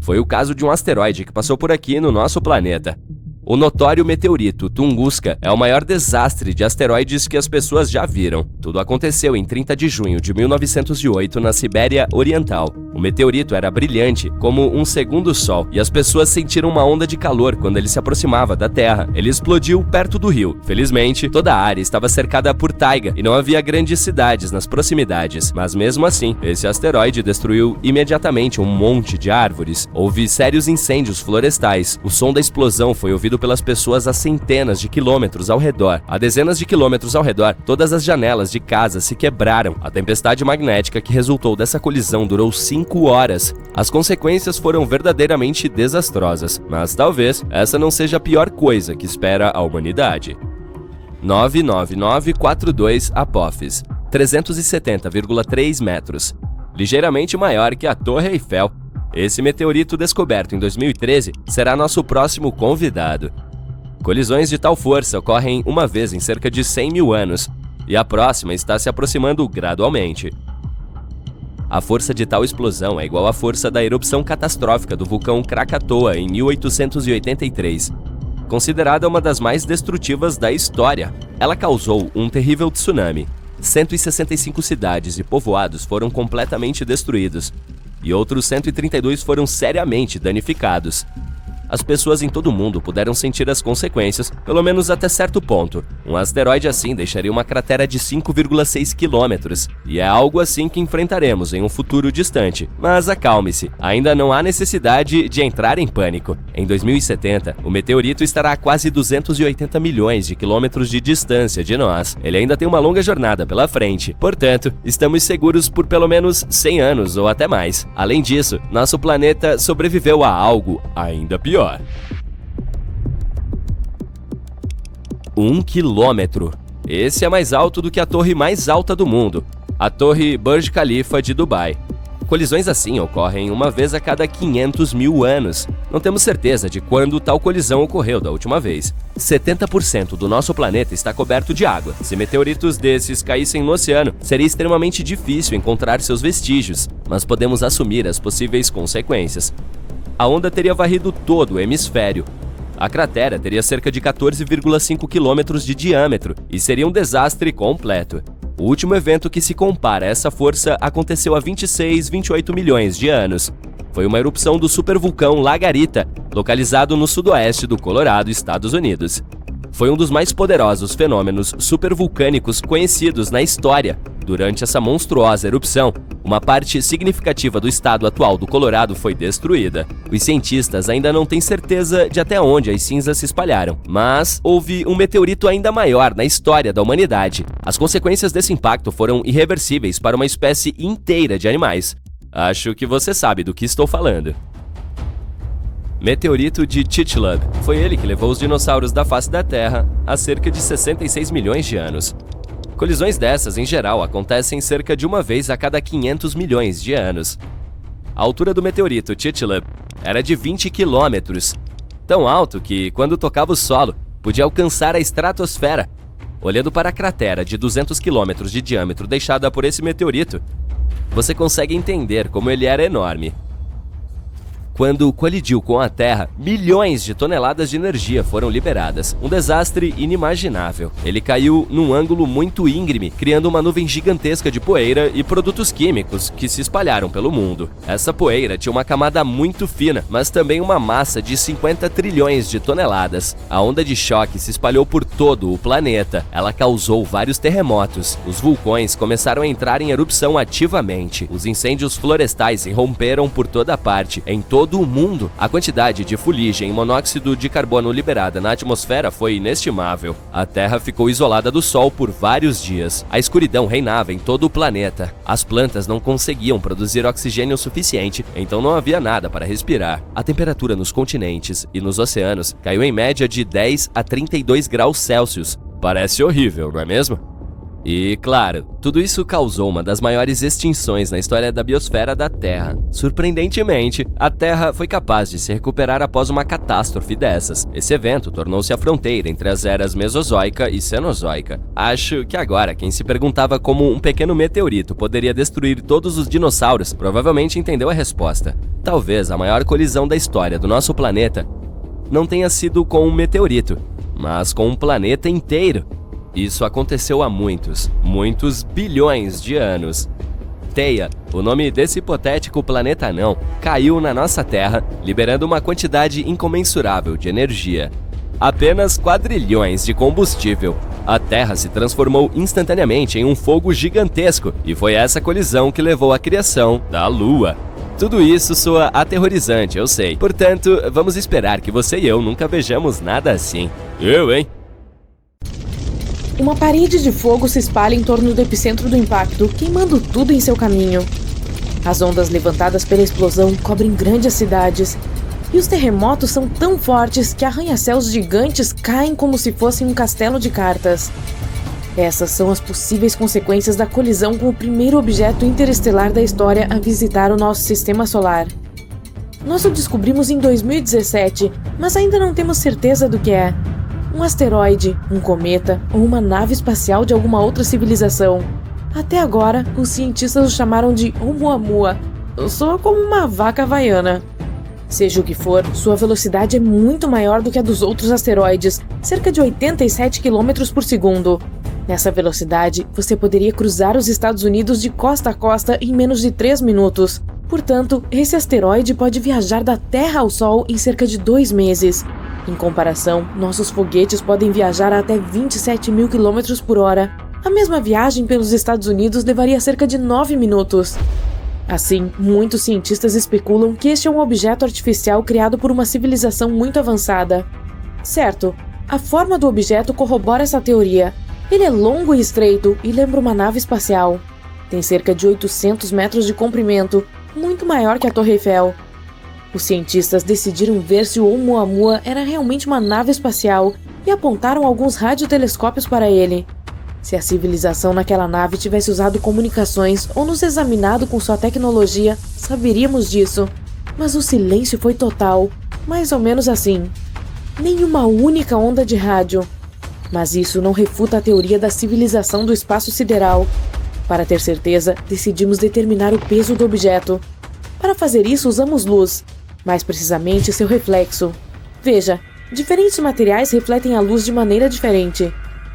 Foi o caso de um asteroide que passou por aqui no nosso planeta. O notório meteorito Tunguska é o maior desastre de asteroides que as pessoas já viram. Tudo aconteceu em 30 de junho de 1908 na Sibéria Oriental. O meteorito era brilhante, como um segundo sol, e as pessoas sentiram uma onda de calor quando ele se aproximava da Terra. Ele explodiu perto do rio. Felizmente, toda a área estava cercada por taiga e não havia grandes cidades nas proximidades. Mas mesmo assim, esse asteroide destruiu imediatamente um monte de árvores. Houve sérios incêndios florestais. O som da explosão foi ouvido pelas pessoas a centenas de quilômetros ao redor. A dezenas de quilômetros ao redor, todas as janelas de casa se quebraram. A tempestade magnética que resultou dessa colisão durou 5 horas. As consequências foram verdadeiramente desastrosas, mas talvez essa não seja a pior coisa que espera a humanidade. 99942 Apophis, 370,3 metros, ligeiramente maior que a Torre Eiffel. Esse meteorito descoberto em 2013 será nosso próximo convidado. Colisões de tal força ocorrem uma vez em cerca de 100 mil anos, e a próxima está se aproximando gradualmente. A força de tal explosão é igual à força da erupção catastrófica do vulcão Krakatoa em 1883. Considerada uma das mais destrutivas da história, ela causou um terrível tsunami. 165 cidades e povoados foram completamente destruídos, e outros 132 foram seriamente danificados. As pessoas em todo o mundo puderam sentir as consequências, pelo menos até certo ponto. Um asteroide assim deixaria uma cratera de 5,6 quilômetros, e é algo assim que enfrentaremos em um futuro distante. Mas acalme-se, ainda não há necessidade de entrar em pânico. Em 2070, o meteorito estará a quase 280 milhões de quilômetros de distância de nós. Ele ainda tem uma longa jornada pela frente, portanto, estamos seguros por pelo menos 100 anos ou até mais. Além disso, nosso planeta sobreviveu a algo ainda pior. 1 quilômetro. Esse é mais alto do que a torre mais alta do mundo, a Torre Burj Khalifa de Dubai. Colisões assim ocorrem uma vez a cada 500 mil anos. Não temos certeza de quando tal colisão ocorreu da última vez. 70% do nosso planeta está coberto de água. Se meteoritos desses caíssem no oceano, seria extremamente difícil encontrar seus vestígios, mas podemos assumir as possíveis consequências. A onda teria varrido todo o hemisfério. A cratera teria cerca de 14,5 quilômetros de diâmetro e seria um desastre completo. O último evento que se compara a essa força aconteceu há 28 milhões de anos. Foi uma erupção do supervulcão Lagarita, localizado no sudoeste do Colorado, Estados Unidos. Foi um dos mais poderosos fenômenos supervulcânicos conhecidos na história. Durante essa monstruosa erupção, uma parte significativa do estado atual do Colorado foi destruída. Os cientistas ainda não têm certeza de até onde as cinzas se espalharam, mas houve um meteorito ainda maior na história da humanidade. As consequências desse impacto foram irreversíveis para uma espécie inteira de animais. Acho que você sabe do que estou falando. Meteorito de Chicxulub. Foi ele que levou os dinossauros da face da Terra há cerca de 66 milhões de anos. Colisões dessas, em geral, acontecem cerca de uma vez a cada 500 milhões de anos. A altura do meteorito Chicxulub era de 20 quilômetros, tão alto que, quando tocava o solo, podia alcançar a estratosfera. Olhando para a cratera de 200 quilômetros de diâmetro deixada por esse meteorito, você consegue entender como ele era enorme. Quando colidiu com a Terra, milhões de toneladas de energia foram liberadas. Um desastre inimaginável. Ele caiu num ângulo muito íngreme, criando uma nuvem gigantesca de poeira e produtos químicos que se espalharam pelo mundo. Essa poeira tinha uma camada muito fina, mas também uma massa de 50 trilhões de toneladas. A onda de choque se espalhou por todo o planeta. Ela causou vários terremotos. Os vulcões começaram a entrar em erupção ativamente. Os incêndios florestais irromperam por toda parte, em todo o mundo. A quantidade de fuligem e monóxido de carbono liberada na atmosfera foi inestimável. A Terra ficou isolada do Sol por vários dias. A escuridão reinava em todo o planeta. As plantas não conseguiam produzir oxigênio suficiente, então não havia nada para respirar. A temperatura nos continentes e nos oceanos caiu em média de 10 a 32 graus Celsius. Parece horrível, não é mesmo? E, claro, tudo isso causou uma das maiores extinções na história da biosfera da Terra. Surpreendentemente, a Terra foi capaz de se recuperar após uma catástrofe dessas. Esse evento tornou-se a fronteira entre as eras Mesozoica e Cenozoica. Acho que agora, quem se perguntava como um pequeno meteorito poderia destruir todos os dinossauros, provavelmente entendeu a resposta. Talvez a maior colisão da história do nosso planeta não tenha sido com um meteorito, mas com um planeta inteiro. Isso aconteceu há muitos bilhões de anos. Theia, o nome desse hipotético planeta anão, caiu na nossa Terra, liberando uma quantidade incomensurável de energia. Apenas quadrilhões de combustível. A Terra se transformou instantaneamente em um fogo gigantesco, e foi essa colisão que levou à criação da Lua. Tudo isso soa aterrorizante, eu sei. Portanto, vamos esperar que você e eu nunca vejamos nada assim. Eu, hein? Uma parede de fogo se espalha em torno do epicentro do impacto, queimando tudo em seu caminho. As ondas levantadas pela explosão cobrem grandes cidades, e os terremotos são tão fortes que arranha-céus gigantes caem como se fossem um castelo de cartas. Essas são as possíveis consequências da colisão com o primeiro objeto interestelar da história a visitar o nosso sistema solar. Nós o descobrimos em 2017, mas ainda não temos certeza do que é. Um asteroide, um cometa ou uma nave espacial de alguma outra civilização. Até agora, os cientistas o chamaram de Oumuamua. Soa como uma vaca havaiana. Seja o que for, sua velocidade é muito maior do que a dos outros asteroides, cerca de 87 km por segundo. Nessa velocidade, você poderia cruzar os Estados Unidos de costa a costa em menos de 3 minutos. Portanto, esse asteroide pode viajar da Terra ao Sol em cerca de 2 meses. Em comparação, nossos foguetes podem viajar a até 27 mil km por hora. A mesma viagem pelos Estados Unidos levaria cerca de 9 minutos. Assim, muitos cientistas especulam que este é um objeto artificial criado por uma civilização muito avançada. Certo, a forma do objeto corrobora essa teoria. Ele é longo e estreito e lembra uma nave espacial. Tem cerca de 800 metros de comprimento, muito maior que a Torre Eiffel. Os cientistas decidiram ver se o Oumuamua era realmente uma nave espacial e apontaram alguns radiotelescópios para ele. Se a civilização naquela nave tivesse usado comunicações ou nos examinado com sua tecnologia, saberíamos disso. Mas o silêncio foi total, mais ou menos assim. Nenhuma única onda de rádio. Mas isso não refuta a teoria da civilização do espaço sideral. Para ter certeza, decidimos determinar o peso do objeto. Para fazer isso, usamos luz. Mais precisamente, seu reflexo. Veja, diferentes materiais refletem a luz de maneira diferente.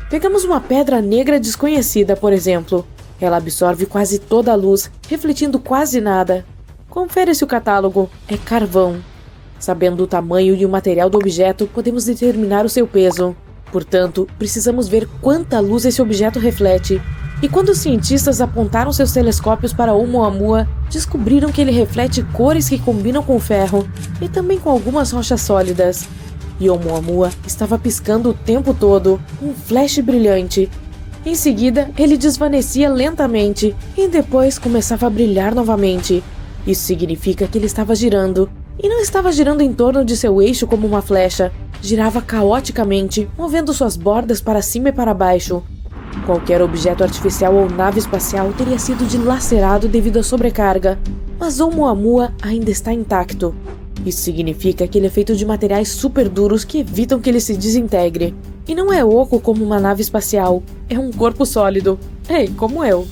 Pegamos uma pedra negra desconhecida, por exemplo. Ela absorve quase toda a luz, refletindo quase nada. Confere-se o catálogo. É carvão. Sabendo o tamanho e o material do objeto, podemos determinar o seu peso. Portanto, precisamos ver quanta luz esse objeto reflete. E quando os cientistas apontaram seus telescópios para Oumuamua, descobriram que ele reflete cores que combinam com o ferro e também com algumas rochas sólidas. E Oumuamua estava piscando o tempo todo, um flash brilhante. Em seguida, ele desvanecia lentamente e depois começava a brilhar novamente. Isso significa que ele estava girando. E não estava girando em torno de seu eixo como uma flecha. Girava caoticamente, movendo suas bordas para cima e para baixo. Qualquer objeto artificial ou nave espacial teria sido dilacerado devido à sobrecarga, mas Oumuamua ainda está intacto. Isso significa que ele é feito de materiais super duros que evitam que ele se desintegre. E não é oco como uma nave espacial, é um corpo sólido. Ei, como eu.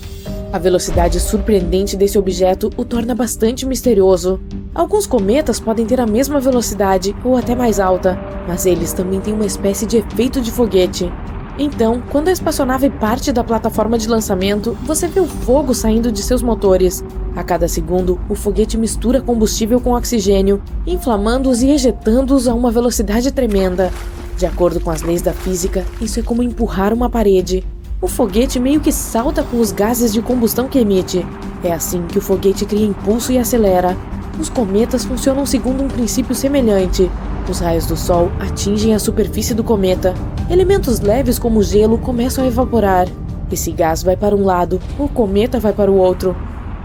A velocidade surpreendente desse objeto o torna bastante misterioso. Alguns cometas podem ter a mesma velocidade ou até mais alta, mas eles também têm uma espécie de efeito de foguete. Então, quando a espaçonave parte da plataforma de lançamento, você vê o fogo saindo de seus motores. A cada segundo, o foguete mistura combustível com oxigênio, inflamando-os e ejetando-os a uma velocidade tremenda. De acordo com as leis da física, isso é como empurrar uma parede. O foguete meio que salta com os gases de combustão que emite. É assim que o foguete cria impulso e acelera. Os cometas funcionam segundo um princípio semelhante. Os raios do Sol atingem a superfície do cometa. Elementos leves como o gelo começam a evaporar. Esse gás vai para um lado, o cometa vai para o outro.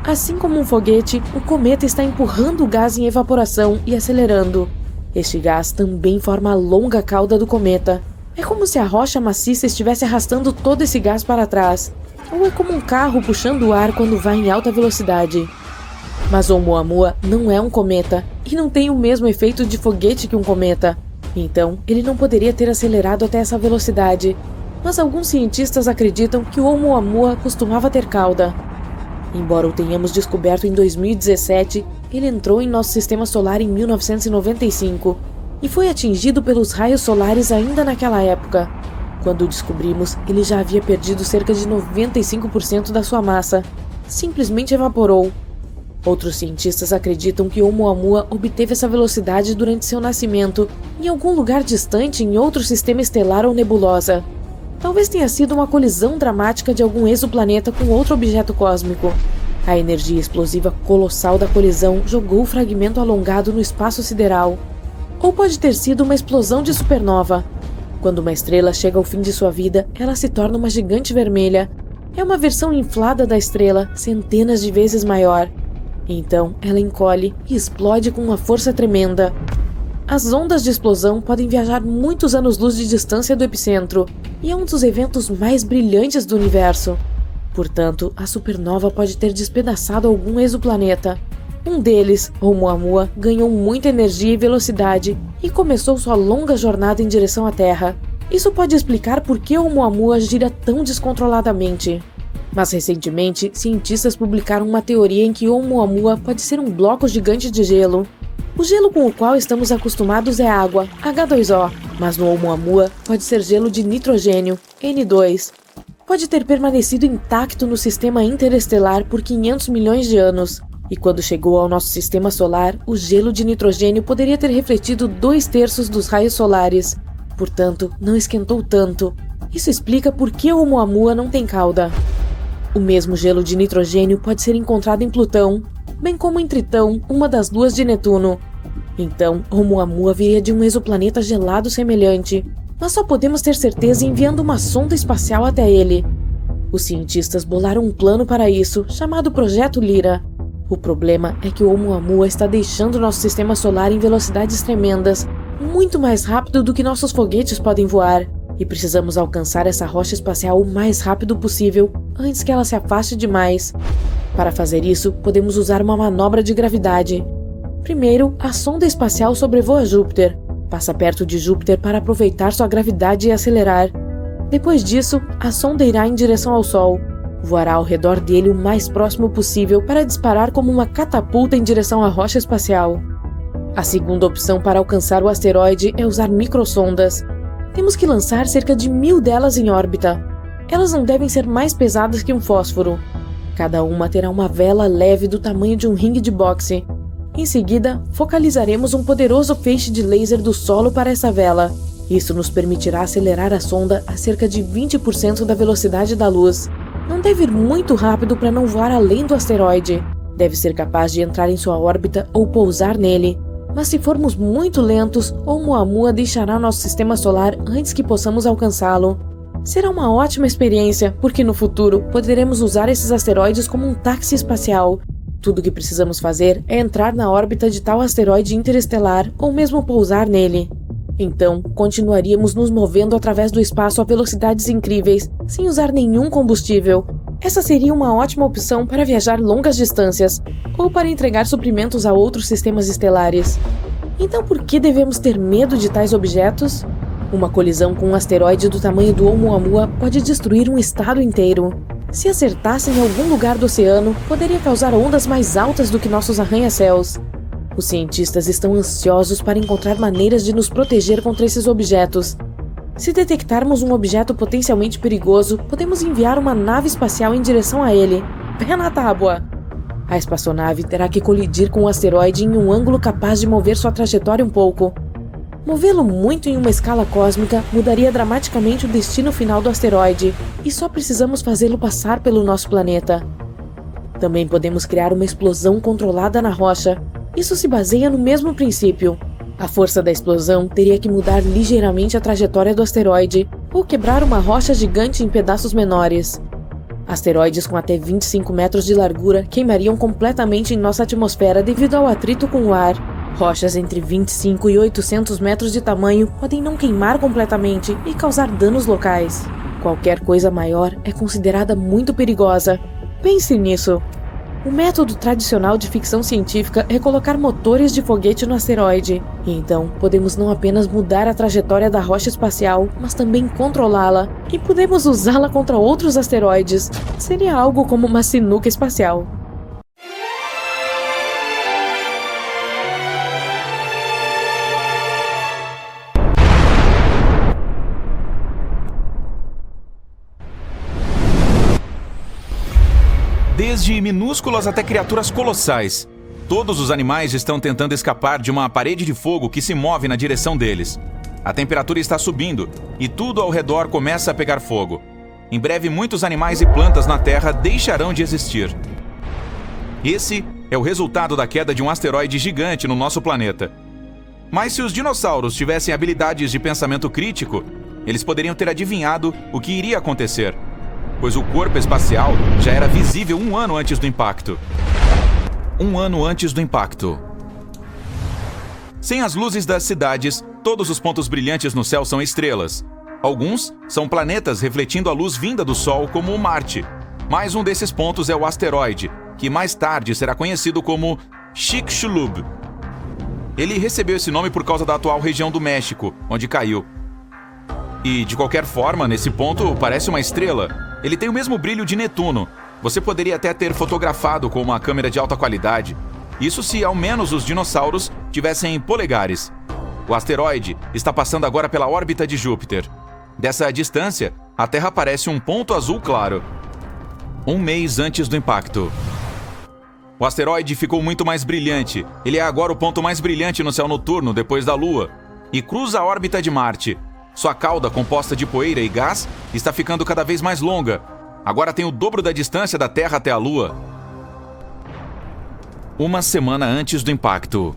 Assim como um foguete, o cometa está empurrando o gás em evaporação e acelerando. Este gás também forma a longa cauda do cometa. É como se a rocha maciça estivesse arrastando todo esse gás para trás. Ou é como um carro puxando o ar quando vai em alta velocidade. Mas Oumuamua não é um cometa e não tem o mesmo efeito de foguete que um cometa. Então, ele não poderia ter acelerado até essa velocidade. Mas alguns cientistas acreditam que o Oumuamua costumava ter cauda. Embora o tenhamos descoberto em 2017, ele entrou em nosso sistema solar em 1995 e foi atingido pelos raios solares ainda naquela época. Quando o descobrimos, ele já havia perdido cerca de 95% da sua massa. simplesmente evaporou. Outros cientistas acreditam que Oumuamua obteve essa velocidade durante seu nascimento em algum lugar distante em outro sistema estelar ou nebulosa. Talvez tenha sido uma colisão dramática de algum exoplaneta com outro objeto cósmico. A energia explosiva colossal da colisão jogou o fragmento alongado no espaço sideral. Ou pode ter sido uma explosão de supernova. Quando uma estrela chega ao fim de sua vida, ela se torna uma gigante vermelha. É uma versão inflada da estrela, centenas de vezes maior. Então, ela encolhe e explode com uma força tremenda. As ondas de explosão podem viajar muitos anos-luz de distância do epicentro, e é um dos eventos mais brilhantes do universo. Portanto, a supernova pode ter despedaçado algum exoplaneta. Um deles, Oumuamua, ganhou muita energia e velocidade e começou sua longa jornada em direção à Terra. Isso pode explicar por que Oumuamua gira tão descontroladamente. Mas recentemente, cientistas publicaram uma teoria em que Oumuamua pode ser um bloco gigante de gelo. O gelo com o qual estamos acostumados é água, H2O, mas no Oumuamua pode ser gelo de nitrogênio, N2. Pode ter permanecido intacto no sistema interestelar por 500 milhões de anos, e quando chegou ao nosso sistema solar, o gelo de nitrogênio poderia ter refletido 2/3 dos raios solares. Portanto, não esquentou tanto. Isso explica por que Oumuamua não tem cauda. O mesmo gelo de nitrogênio pode ser encontrado em Plutão, bem como em Tritão, uma das luas de Netuno. Então, Oumuamua viria de um exoplaneta gelado semelhante, mas só podemos ter certeza enviando uma sonda espacial até ele. Os cientistas bolaram um plano para isso, chamado Projeto Lyra. O problema é que Oumuamua está deixando nosso sistema solar em velocidades tremendas, muito mais rápido do que nossos foguetes podem voar, e precisamos alcançar essa rocha espacial o mais rápido possível, antes que ela se afaste demais. Para fazer isso, podemos usar uma manobra de gravidade. Primeiro, a sonda espacial sobrevoa Júpiter, passa perto de Júpiter para aproveitar sua gravidade e acelerar. Depois disso, a sonda irá em direção ao Sol. Voará ao redor dele o mais próximo possível para disparar como uma catapulta em direção à rocha espacial. A segunda opção para alcançar o asteroide é usar microsondas. Temos que lançar cerca de 1000 delas em órbita. Elas não devem ser mais pesadas que um fósforo. Cada uma terá uma vela leve do tamanho de um ringue de boxe. Em seguida, focalizaremos um poderoso feixe de laser do solo para essa vela. Isso nos permitirá acelerar a sonda a cerca de 20% da velocidade da luz. Não deve ir muito rápido para não voar além do asteroide. Deve ser capaz de entrar em sua órbita ou pousar nele. Mas se formos muito lentos, Oumuamua deixará nosso sistema solar antes que possamos alcançá-lo. Será uma ótima experiência, porque no futuro poderemos usar esses asteroides como um táxi espacial. Tudo o que precisamos fazer é entrar na órbita de tal asteroide interestelar ou mesmo pousar nele. Então, continuaríamos nos movendo através do espaço a velocidades incríveis, sem usar nenhum combustível. Essa seria uma ótima opção para viajar longas distâncias, ou para entregar suprimentos a outros sistemas estelares. Então por que devemos ter medo de tais objetos? Uma colisão com um asteroide do tamanho do Oumuamua pode destruir um estado inteiro. Se acertasse em algum lugar do oceano, poderia causar ondas mais altas do que nossos arranha-céus. Os cientistas estão ansiosos para encontrar maneiras de nos proteger contra esses objetos. Se detectarmos um objeto potencialmente perigoso, podemos enviar uma nave espacial em direção a ele. Pé na tábua! A espaçonave terá que colidir com o asteroide em um ângulo capaz de mover sua trajetória um pouco. Movê-lo muito em uma escala cósmica mudaria dramaticamente o destino final do asteroide, e só precisamos fazê-lo passar pelo nosso planeta. Também podemos criar uma explosão controlada na rocha. Isso se baseia no mesmo princípio. A força da explosão teria que mudar ligeiramente a trajetória do asteroide ou quebrar uma rocha gigante em pedaços menores. Asteroides com até 25 metros de largura queimariam completamente em nossa atmosfera devido ao atrito com o ar. Rochas entre 25 e 800 metros de tamanho podem não queimar completamente e causar danos locais. Qualquer coisa maior é considerada muito perigosa. Pense nisso. O método tradicional de ficção científica é colocar motores de foguete no asteroide. E então, podemos não apenas mudar a trajetória da rocha espacial, mas também controlá-la. E podemos usá-la contra outros asteroides. Seria algo como uma sinuca espacial. desde minúsculas até criaturas colossais. Todos os animais estão tentando escapar de uma parede de fogo que se move na direção deles. A temperatura está subindo e tudo ao redor começa a pegar fogo. Em breve, muitos animais e plantas na Terra deixarão de existir. Esse é o resultado da queda de um asteroide gigante no nosso planeta. Mas se os dinossauros tivessem habilidades de pensamento crítico, eles poderiam ter adivinhado o que iria acontecer, pois o corpo espacial já era visível 1 ano antes do impacto. 1 ano antes do impacto. Sem as luzes das cidades, todos os pontos brilhantes no céu são estrelas. Alguns são planetas refletindo a luz vinda do Sol, como o Marte. Mais um desses pontos é o asteroide, que mais tarde será conhecido como Chicxulub. Ele recebeu esse nome por causa da atual região do México, onde caiu. E, de qualquer forma, nesse ponto parece uma estrela. Ele tem o mesmo brilho de Netuno. Você poderia até ter fotografado com uma câmera de alta qualidade. Isso se ao menos os dinossauros tivessem polegares. O asteroide está passando agora pela órbita de Júpiter. Dessa distância, a Terra parece um ponto azul claro. 1 mês antes do impacto. O asteroide ficou muito mais brilhante. Ele é agora o ponto mais brilhante no céu noturno depois da Lua e cruza a órbita de Marte. Sua cauda, composta de poeira e gás, está ficando cada vez mais longa. Agora tem o dobro da distância da Terra até a Lua. 1 semana antes do impacto.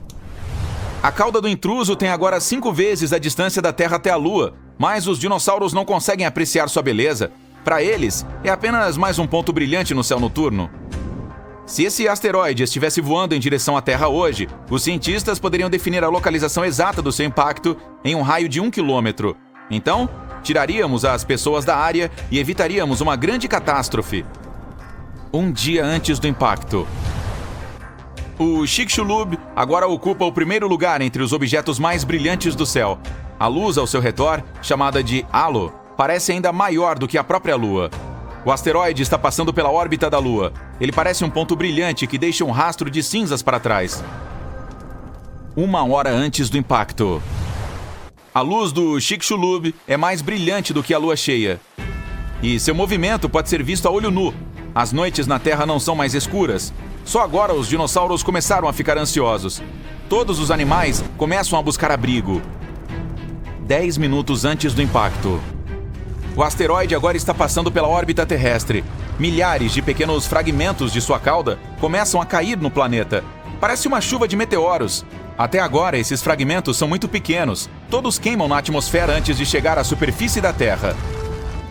A cauda do intruso tem agora 5 vezes a distância da Terra até a Lua, mas os dinossauros não conseguem apreciar sua beleza. Para eles, é apenas mais um ponto brilhante no céu noturno. Se esse asteroide estivesse voando em direção à Terra hoje, os cientistas poderiam definir a localização exata do seu impacto em um raio de 1 quilômetro. Então, tiraríamos as pessoas da área e evitaríamos uma grande catástrofe. 1 dia antes do impacto. O Chicxulub agora ocupa o primeiro lugar entre os objetos mais brilhantes do céu. A luz ao seu redor, chamada de halo, parece ainda maior do que a própria Lua. O asteroide está passando pela órbita da Lua. Ele parece um ponto brilhante que deixa um rastro de cinzas para trás. 1 hora antes do impacto. A luz do Chicxulub é mais brilhante do que a lua cheia. E seu movimento pode ser visto a olho nu. As noites na Terra não são mais escuras. Só agora os dinossauros começaram a ficar ansiosos. Todos os animais começam a buscar abrigo. 10 minutos antes do impacto. O asteroide agora está passando pela órbita terrestre. Milhares de pequenos fragmentos de sua cauda começam a cair no planeta. Parece uma chuva de meteoros. Até agora, esses fragmentos são muito pequenos. Todos queimam na atmosfera antes de chegar à superfície da Terra.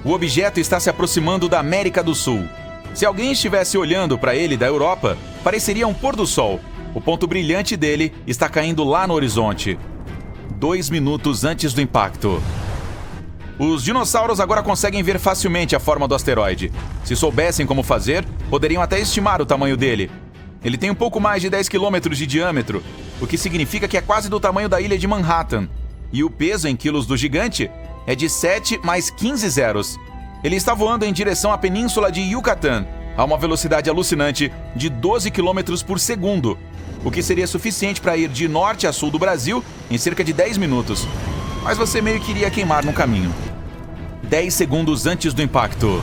O objeto está se aproximando da América do Sul. Se alguém estivesse olhando para ele da Europa, pareceria um pôr do sol. O ponto brilhante dele está caindo lá no horizonte. 2 minutos antes do impacto. Os dinossauros agora conseguem ver facilmente a forma do asteroide. Se soubessem como fazer, poderiam até estimar o tamanho dele. Ele tem um pouco mais de 10 quilômetros de diâmetro, o que significa que é quase do tamanho da ilha de Manhattan. E o peso em quilos do gigante é de 7 mais 15 zeros. Ele está voando em direção à península de Yucatán, a uma velocidade alucinante de 12 quilômetros por segundo, o que seria suficiente para ir de norte a sul do Brasil em cerca de 10 minutos. Mas você meio que iria queimar no caminho. 10 segundos antes do impacto.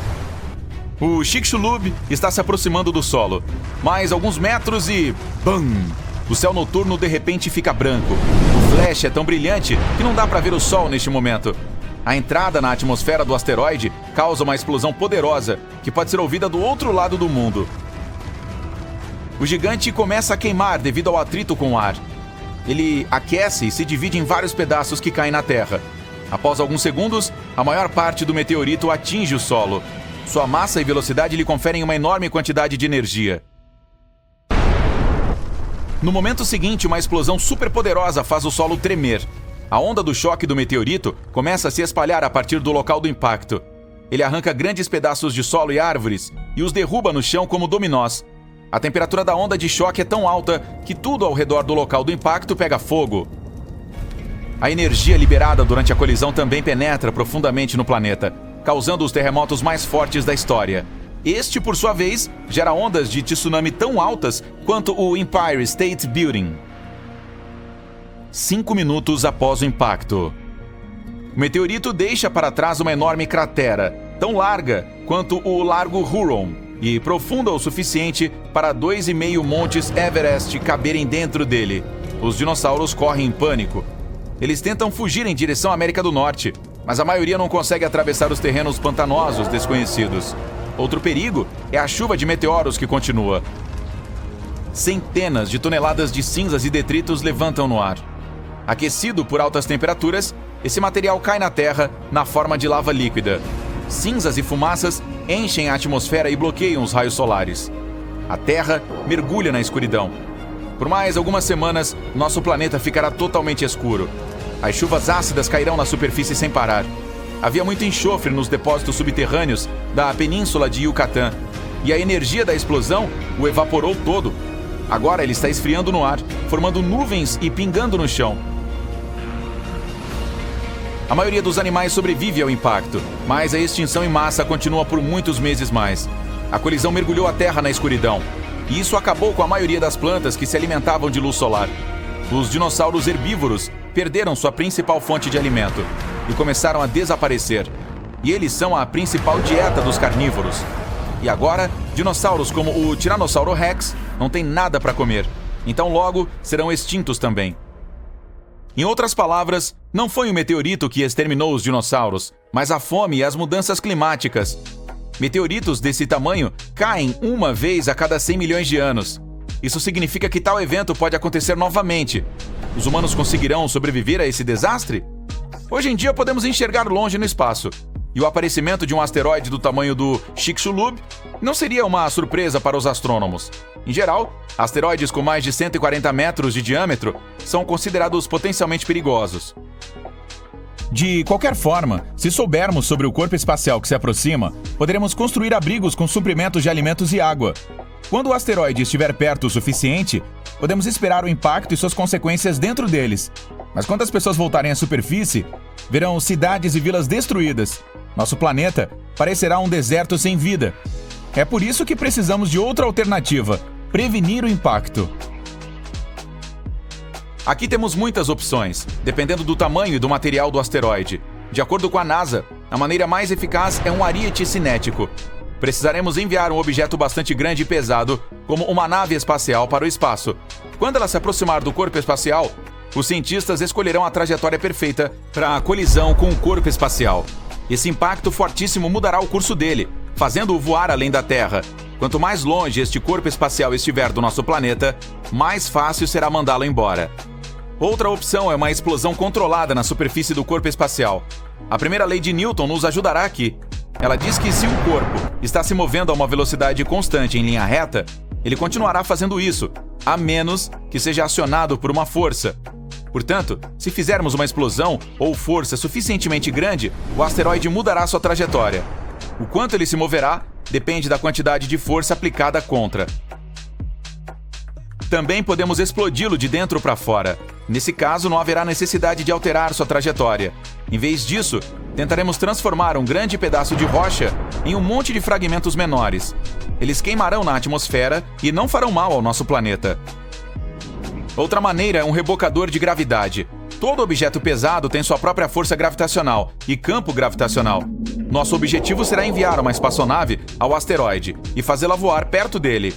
O Chicxulub está se aproximando do solo. Mais alguns metros e... BAM! O céu noturno de repente fica branco. O flash é tão brilhante que não dá para ver o sol neste momento. A entrada na atmosfera do asteroide causa uma explosão poderosa que pode ser ouvida do outro lado do mundo. O gigante começa a queimar devido ao atrito com o ar. Ele aquece e se divide em vários pedaços que caem na Terra. Após alguns segundos, a maior parte do meteorito atinge o solo. Sua massa e velocidade lhe conferem uma enorme quantidade de energia. No momento seguinte, uma explosão superpoderosa faz o solo tremer. A onda do choque do meteorito começa a se espalhar a partir do local do impacto. Ele arranca grandes pedaços de solo e árvores e os derruba no chão como dominós. A temperatura da onda de choque é tão alta que tudo ao redor do local do impacto pega fogo. A energia liberada durante a colisão também penetra profundamente no planeta, causando os terremotos mais fortes da história. Este, por sua vez, gera ondas de tsunami tão altas quanto o Empire State Building. 5 minutos após o impacto. O meteorito deixa para trás uma enorme cratera, tão larga quanto o Largo Huron. e profunda o suficiente para 2,5 montes Everest caberem dentro dele. Os dinossauros correm em pânico. Eles tentam fugir em direção à América do Norte, mas a maioria não consegue atravessar os terrenos pantanosos desconhecidos. Outro perigo é a chuva de meteoros que continua. Centenas de toneladas de cinzas e detritos levantam no ar. Aquecido por altas temperaturas, esse material cai na Terra na forma de lava líquida. Cinzas e fumaças enchem a atmosfera e bloqueiam os raios solares. A Terra mergulha na escuridão. Por mais algumas semanas, nosso planeta ficará totalmente escuro. As chuvas ácidas cairão na superfície sem parar. Havia muito enxofre nos depósitos subterrâneos da península de Yucatán, e a energia da explosão o evaporou todo. Agora ele está esfriando no ar, formando nuvens e pingando no chão. A maioria dos animais sobrevive ao impacto, mas a extinção em massa continua por muitos meses mais. A colisão mergulhou a Terra na escuridão, e isso acabou com a maioria das plantas que se alimentavam de luz solar. Os dinossauros herbívoros perderam sua principal fonte de alimento e começaram a desaparecer. E eles são a principal dieta dos carnívoros. E agora, dinossauros como o Tiranossauro Rex não têm nada para comer, então logo serão extintos também. Em outras palavras, não foi um meteorito que exterminou os dinossauros, mas a fome e as mudanças climáticas. Meteoritos desse tamanho caem uma vez a cada 100 milhões de anos. Isso significa que tal evento pode acontecer novamente. Os humanos conseguirão sobreviver a esse desastre? Hoje em dia podemos enxergar longe no espaço, e o aparecimento de um asteroide do tamanho do Chicxulub não seria uma surpresa para os astrônomos. Em geral, asteroides com mais de 140 metros de diâmetro são considerados potencialmente perigosos. De qualquer forma, se soubermos sobre o corpo espacial que se aproxima, poderemos construir abrigos com suprimentos de alimentos e água. Quando o asteroide estiver perto o suficiente, podemos esperar o impacto e suas consequências dentro deles. Mas quando as pessoas voltarem à superfície, verão cidades e vilas destruídas. Nosso planeta parecerá um deserto sem vida. É por isso que precisamos de outra alternativa: prevenir o impacto. Aqui temos muitas opções, dependendo do tamanho e do material do asteroide. De acordo com a NASA, a maneira mais eficaz é um ariete cinético. Precisaremos enviar um objeto bastante grande e pesado, como uma nave espacial, para o espaço. Quando ela se aproximar do corpo espacial, os cientistas escolherão a trajetória perfeita para a colisão com o corpo espacial. Esse impacto fortíssimo mudará o curso dele, fazendo-o voar além da Terra. Quanto mais longe este corpo espacial estiver do nosso planeta, mais fácil será mandá-lo embora. Outra opção é uma explosão controlada na superfície do corpo espacial. A primeira lei de Newton nos ajudará aqui. Ela diz que se um corpo está se movendo a uma velocidade constante em linha reta, ele continuará fazendo isso, a menos que seja acionado por uma força. Portanto, se fizermos uma explosão ou força suficientemente grande, o asteroide mudará sua trajetória. O quanto ele se moverá depende da quantidade de força aplicada contra. Também podemos explodi-lo de dentro para fora. Nesse caso, não haverá necessidade de alterar sua trajetória. Em vez disso, tentaremos transformar um grande pedaço de rocha em um monte de fragmentos menores. Eles queimarão na atmosfera e não farão mal ao nosso planeta. Outra maneira é um rebocador de gravidade. Todo objeto pesado tem sua própria força gravitacional e campo gravitacional. Nosso objetivo será enviar uma espaçonave ao asteroide e fazê-la voar perto dele.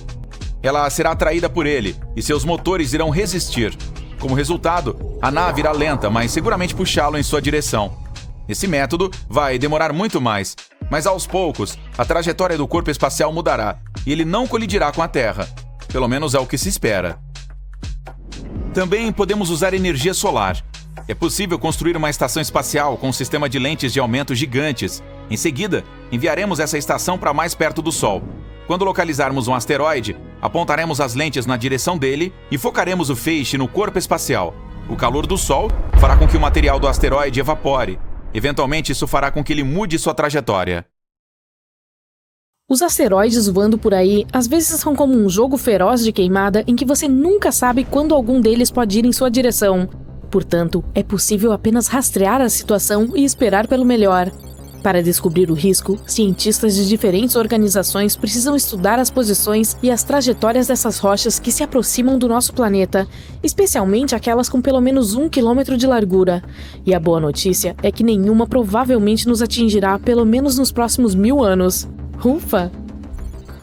Ela será atraída por ele e seus motores irão resistir. Como resultado, a nave irá lenta, mas seguramente puxá-lo em sua direção. Esse método vai demorar muito mais, mas aos poucos, a trajetória do corpo espacial mudará e ele não colidirá com a Terra. Pelo menos é o que se espera. Também podemos usar energia solar. É possível construir uma estação espacial com um sistema de lentes de aumento gigantes. Em seguida, enviaremos essa estação para mais perto do Sol. Quando localizarmos um asteroide, apontaremos as lentes na direção dele e focaremos o feixe no corpo espacial. O calor do Sol fará com que o material do asteroide evapore. Eventualmente, isso fará com que ele mude sua trajetória. Os asteroides voando por aí às vezes são como um jogo feroz de queimada em que você nunca sabe quando algum deles pode ir em sua direção. Portanto, é possível apenas rastrear a situação e esperar pelo melhor. Para descobrir o risco, cientistas de diferentes organizações precisam estudar as posições e as trajetórias dessas rochas que se aproximam do nosso planeta, especialmente aquelas com pelo menos 1 quilômetro de largura. E a boa notícia é que nenhuma provavelmente nos atingirá pelo menos nos próximos 1000 anos. Ufa!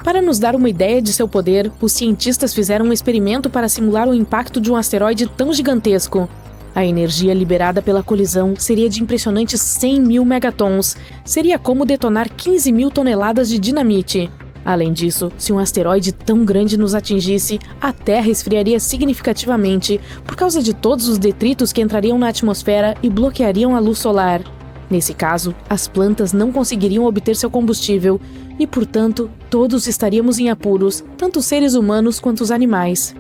Para nos dar uma ideia de seu poder, os cientistas fizeram um experimento para simular o impacto de um asteroide tão gigantesco. A energia liberada pela colisão seria de impressionantes 100 mil megatons. Seria como detonar 15 mil toneladas de dinamite. Além disso, se um asteroide tão grande nos atingisse, a Terra esfriaria significativamente por causa de todos os detritos que entrariam na atmosfera e bloqueariam a luz solar. Nesse caso, as plantas não conseguiriam obter seu combustível e, portanto, todos estaríamos em apuros, tanto os seres humanos quanto os animais.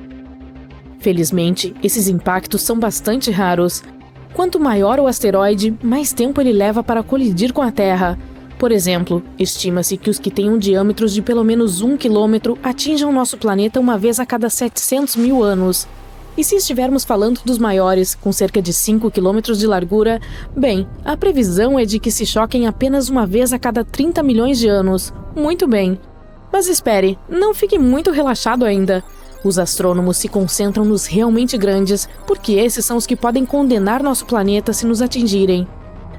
Felizmente, esses impactos são bastante raros. Quanto maior o asteroide, mais tempo ele leva para colidir com a Terra. Por exemplo, estima-se que os que tenham diâmetros de pelo menos 1 quilômetro atinjam nosso planeta uma vez a cada 700 mil anos. E se estivermos falando dos maiores, com cerca de 5 quilômetros de largura, bem, a previsão é de que se choquem apenas uma vez a cada 30 milhões de anos. Muito bem. Mas espere, não fique muito relaxado ainda. Os astrônomos se concentram nos realmente grandes, porque esses são os que podem condenar nosso planeta se nos atingirem.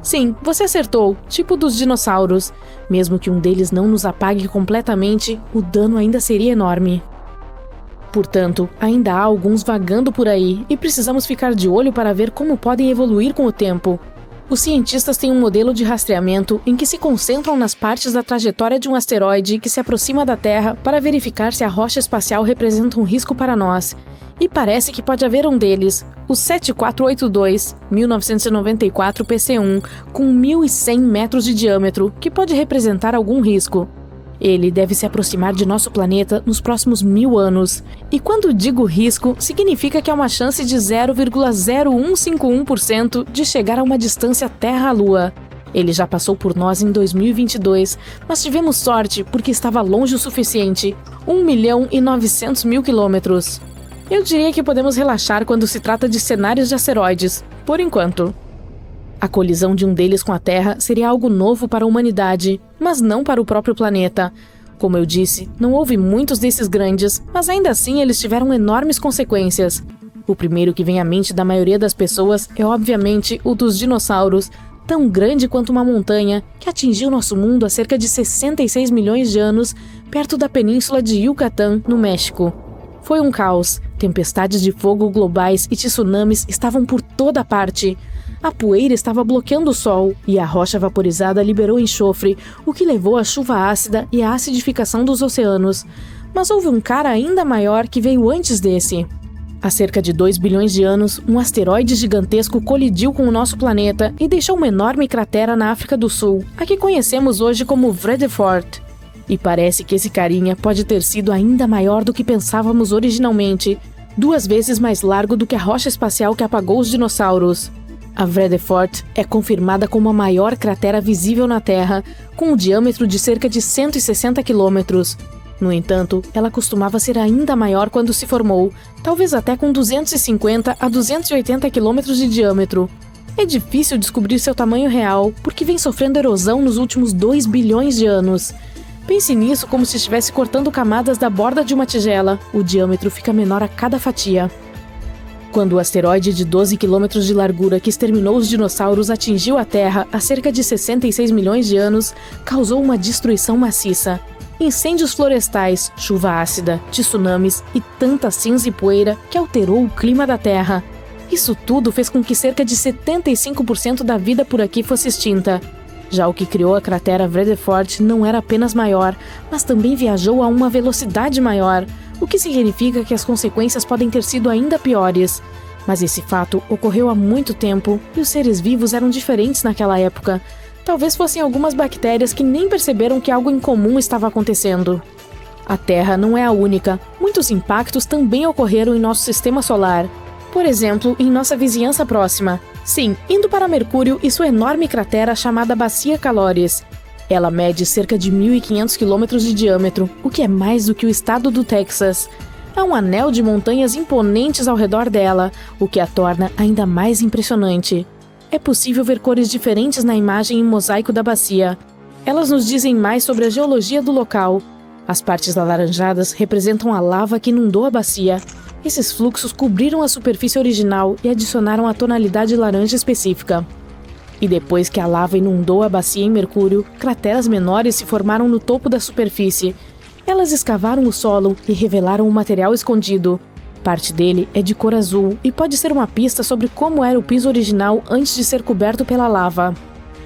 Sim, você acertou, tipo dos dinossauros. Mesmo que um deles não nos apague completamente, o dano ainda seria enorme. Portanto, ainda há alguns vagando por aí e precisamos ficar de olho para ver como podem evoluir com o tempo. Os cientistas têm um modelo de rastreamento em que se concentram nas partes da trajetória de um asteroide que se aproxima da Terra para verificar se a rocha espacial representa um risco para nós. E parece que pode haver um deles, o 7482, 1994 PC1, com 1.100 metros de diâmetro, que pode representar algum risco. Ele deve se aproximar de nosso planeta nos próximos 1000 anos. E quando digo risco, significa que há uma chance de 0,0151% de chegar a uma distância Terra-Lua. Ele já passou por nós em 2022, mas tivemos sorte porque estava longe o suficiente, 1.900.000 quilômetros. Eu diria que podemos relaxar quando se trata de cenários de asteroides, por enquanto. A colisão de um deles com a Terra seria algo novo para a humanidade, mas não para o próprio planeta. Como eu disse, não houve muitos desses grandes, mas ainda assim eles tiveram enormes consequências. O primeiro que vem à mente da maioria das pessoas é obviamente o dos dinossauros, tão grande quanto uma montanha, que atingiu nosso mundo há cerca de 66 milhões de anos, perto da península de Yucatán, no México. Foi um caos. Tempestades de fogo globais e tsunamis estavam por toda parte. A poeira estava bloqueando o sol e a rocha vaporizada liberou enxofre, o que levou à chuva ácida e à acidificação dos oceanos. Mas houve um cara ainda maior que veio antes desse. Há cerca de 2 bilhões de anos, um asteroide gigantesco colidiu com o nosso planeta e deixou uma enorme cratera na África do Sul, a que conhecemos hoje como Vredefort. E parece que esse carinha pode ter sido ainda maior do que pensávamos originalmente, 2 vezes mais largo do que a rocha espacial que apagou os dinossauros. A Vredefort é confirmada como a maior cratera visível na Terra, com um diâmetro de cerca de 160 quilômetros. No entanto, ela costumava ser ainda maior quando se formou, talvez até com 250 a 280 quilômetros de diâmetro. É difícil descobrir seu tamanho real, porque vem sofrendo erosão nos últimos 2 bilhões de anos. Pense nisso como se estivesse cortando camadas da borda de uma tigela. O diâmetro fica menor a cada fatia. Quando o asteroide de 12 quilômetros de largura que exterminou os dinossauros atingiu a Terra há cerca de 66 milhões de anos, causou uma destruição maciça. Incêndios florestais, chuva ácida, tsunamis e tanta cinza e poeira que alterou o clima da Terra. Isso tudo fez com que cerca de 75% da vida por aqui fosse extinta. Já o que criou a cratera Vredefort não era apenas maior, mas também viajou a uma velocidade maior, o que significa que as consequências podem ter sido ainda piores. Mas esse fato ocorreu há muito tempo e os seres vivos eram diferentes naquela época. Talvez fossem algumas bactérias que nem perceberam que algo incomum estava acontecendo. A Terra não é a única. Muitos impactos também ocorreram em nosso sistema solar. Por exemplo, em nossa vizinhança próxima. Sim, indo para Mercúrio e sua enorme cratera chamada Bacia Caloris. Ela mede cerca de 1.500 quilômetros de diâmetro, o que é mais do que o estado do Texas. Há um anel de montanhas imponentes ao redor dela, o que a torna ainda mais impressionante. É possível ver cores diferentes na imagem em mosaico da bacia. Elas nos dizem mais sobre a geologia do local. As partes alaranjadas representam a lava que inundou a bacia. Esses fluxos cobriram a superfície original e adicionaram a tonalidade laranja específica. E depois que a lava inundou a bacia em Mercúrio, crateras menores se formaram no topo da superfície. Elas escavaram o solo e revelaram um material escondido. Parte dele é de cor azul e pode ser uma pista sobre como era o piso original antes de ser coberto pela lava.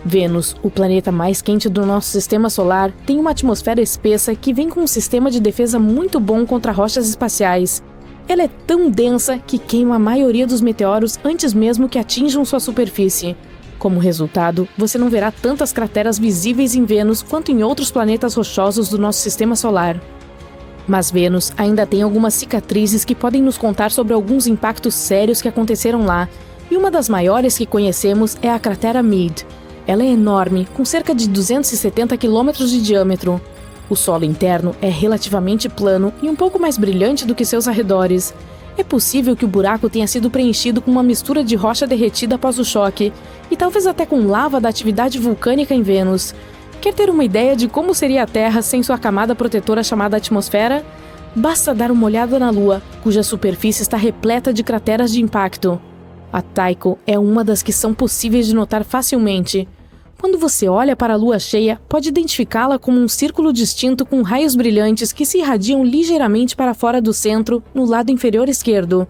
Vênus, o planeta mais quente do nosso sistema solar, tem uma atmosfera espessa que vem com um sistema de defesa muito bom contra rochas espaciais. Ela é tão densa que queima a maioria dos meteoros antes mesmo que atinjam sua superfície. Como resultado, você não verá tantas crateras visíveis em Vênus quanto em outros planetas rochosos do nosso sistema solar. Mas Vênus ainda tem algumas cicatrizes que podem nos contar sobre alguns impactos sérios que aconteceram lá, e uma das maiores que conhecemos é a cratera Meade. Ela é enorme, com cerca de 270 quilômetros de diâmetro. O solo interno é relativamente plano e um pouco mais brilhante do que seus arredores. É possível que o buraco tenha sido preenchido com uma mistura de rocha derretida após o choque, e talvez até com lava da atividade vulcânica em Vênus. Quer ter uma ideia de como seria a Terra sem sua camada protetora chamada atmosfera? Basta dar uma olhada na Lua, cuja superfície está repleta de crateras de impacto. A Tycho é uma das que são possíveis de notar facilmente. Quando você olha para a Lua cheia, pode identificá-la como um círculo distinto com raios brilhantes que se irradiam ligeiramente para fora do centro, no lado inferior esquerdo.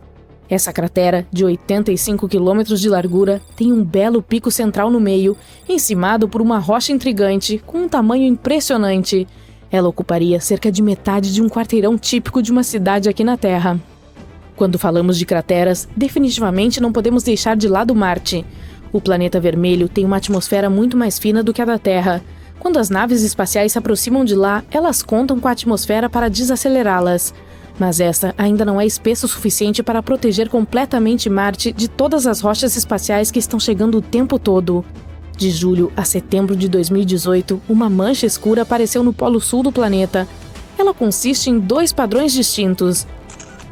Essa cratera, de 85 quilômetros de largura, tem um belo pico central no meio, encimado por uma rocha intrigante, com um tamanho impressionante. Ela ocuparia cerca de metade de um quarteirão típico de uma cidade aqui na Terra. Quando falamos de crateras, definitivamente não podemos deixar de lado Marte. O planeta vermelho tem uma atmosfera muito mais fina do que a da Terra. Quando as naves espaciais se aproximam de lá, elas contam com a atmosfera para desacelerá-las. Mas essa ainda não é espessa o suficiente para proteger completamente Marte de todas as rochas espaciais que estão chegando o tempo todo. De julho a setembro de 2018, uma mancha escura apareceu no polo sul do planeta. Ela consiste em 2 padrões distintos.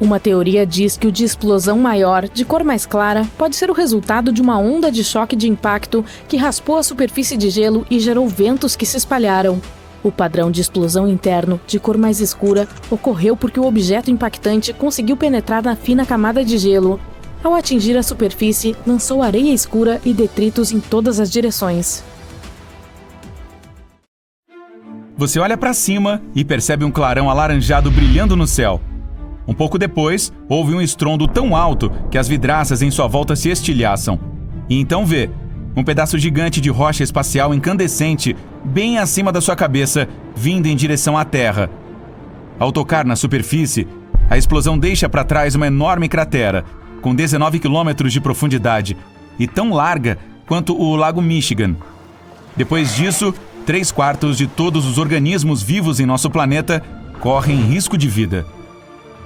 Uma teoria diz que o de explosão maior, de cor mais clara, pode ser o resultado de uma onda de choque de impacto que raspou a superfície de gelo e gerou ventos que se espalharam. O padrão de explosão interno, de cor mais escura, ocorreu porque o objeto impactante conseguiu penetrar na fina camada de gelo. Ao atingir a superfície, lançou areia escura e detritos em todas as direções. Você olha para cima e percebe um clarão alaranjado brilhando no céu. Um pouco depois, houve um estrondo tão alto que as vidraças em sua volta se estilhaçam. E então vê um pedaço gigante de rocha espacial incandescente bem acima da sua cabeça, vindo em direção à Terra. Ao tocar na superfície, a explosão deixa para trás uma enorme cratera, com 19 quilômetros de profundidade e tão larga quanto o Lago Michigan. Depois disso, 3/4 de todos os organismos vivos em nosso planeta correm risco de vida.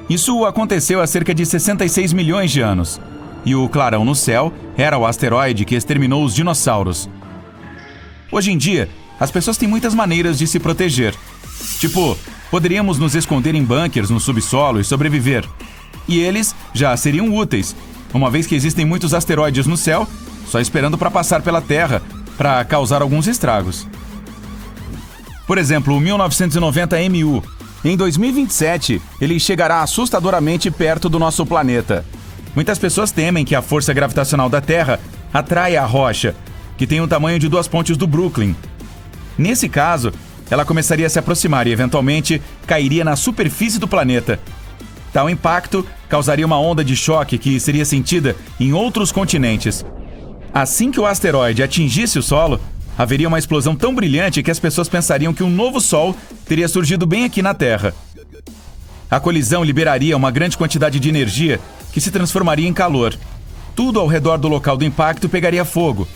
Isso aconteceu há cerca de 66 milhões de anos. E o clarão no céu era o asteroide que exterminou os dinossauros. Hoje em dia, as pessoas têm muitas maneiras de se proteger. Tipo, poderíamos nos esconder em bunkers no subsolo e sobreviver. E eles já seriam úteis, uma vez que existem muitos asteroides no céu, só esperando para passar pela Terra, para causar alguns estragos. Por exemplo, o 1990 MU. Em 2027, ele chegará assustadoramente perto do nosso planeta. Muitas pessoas temem que a força gravitacional da Terra atraia a rocha, que tem o tamanho de 2 pontes do Brooklyn. Nesse caso, ela começaria a se aproximar e, eventualmente, cairia na superfície do planeta. Tal impacto causaria uma onda de choque que seria sentida em outros continentes. Assim que o asteroide atingisse o solo, haveria uma explosão tão brilhante que as pessoas pensariam que um novo Sol teria surgido bem aqui na Terra. A colisão liberaria uma grande quantidade de energia que se transformaria em calor. Tudo ao redor do local do impacto pegaria fogo.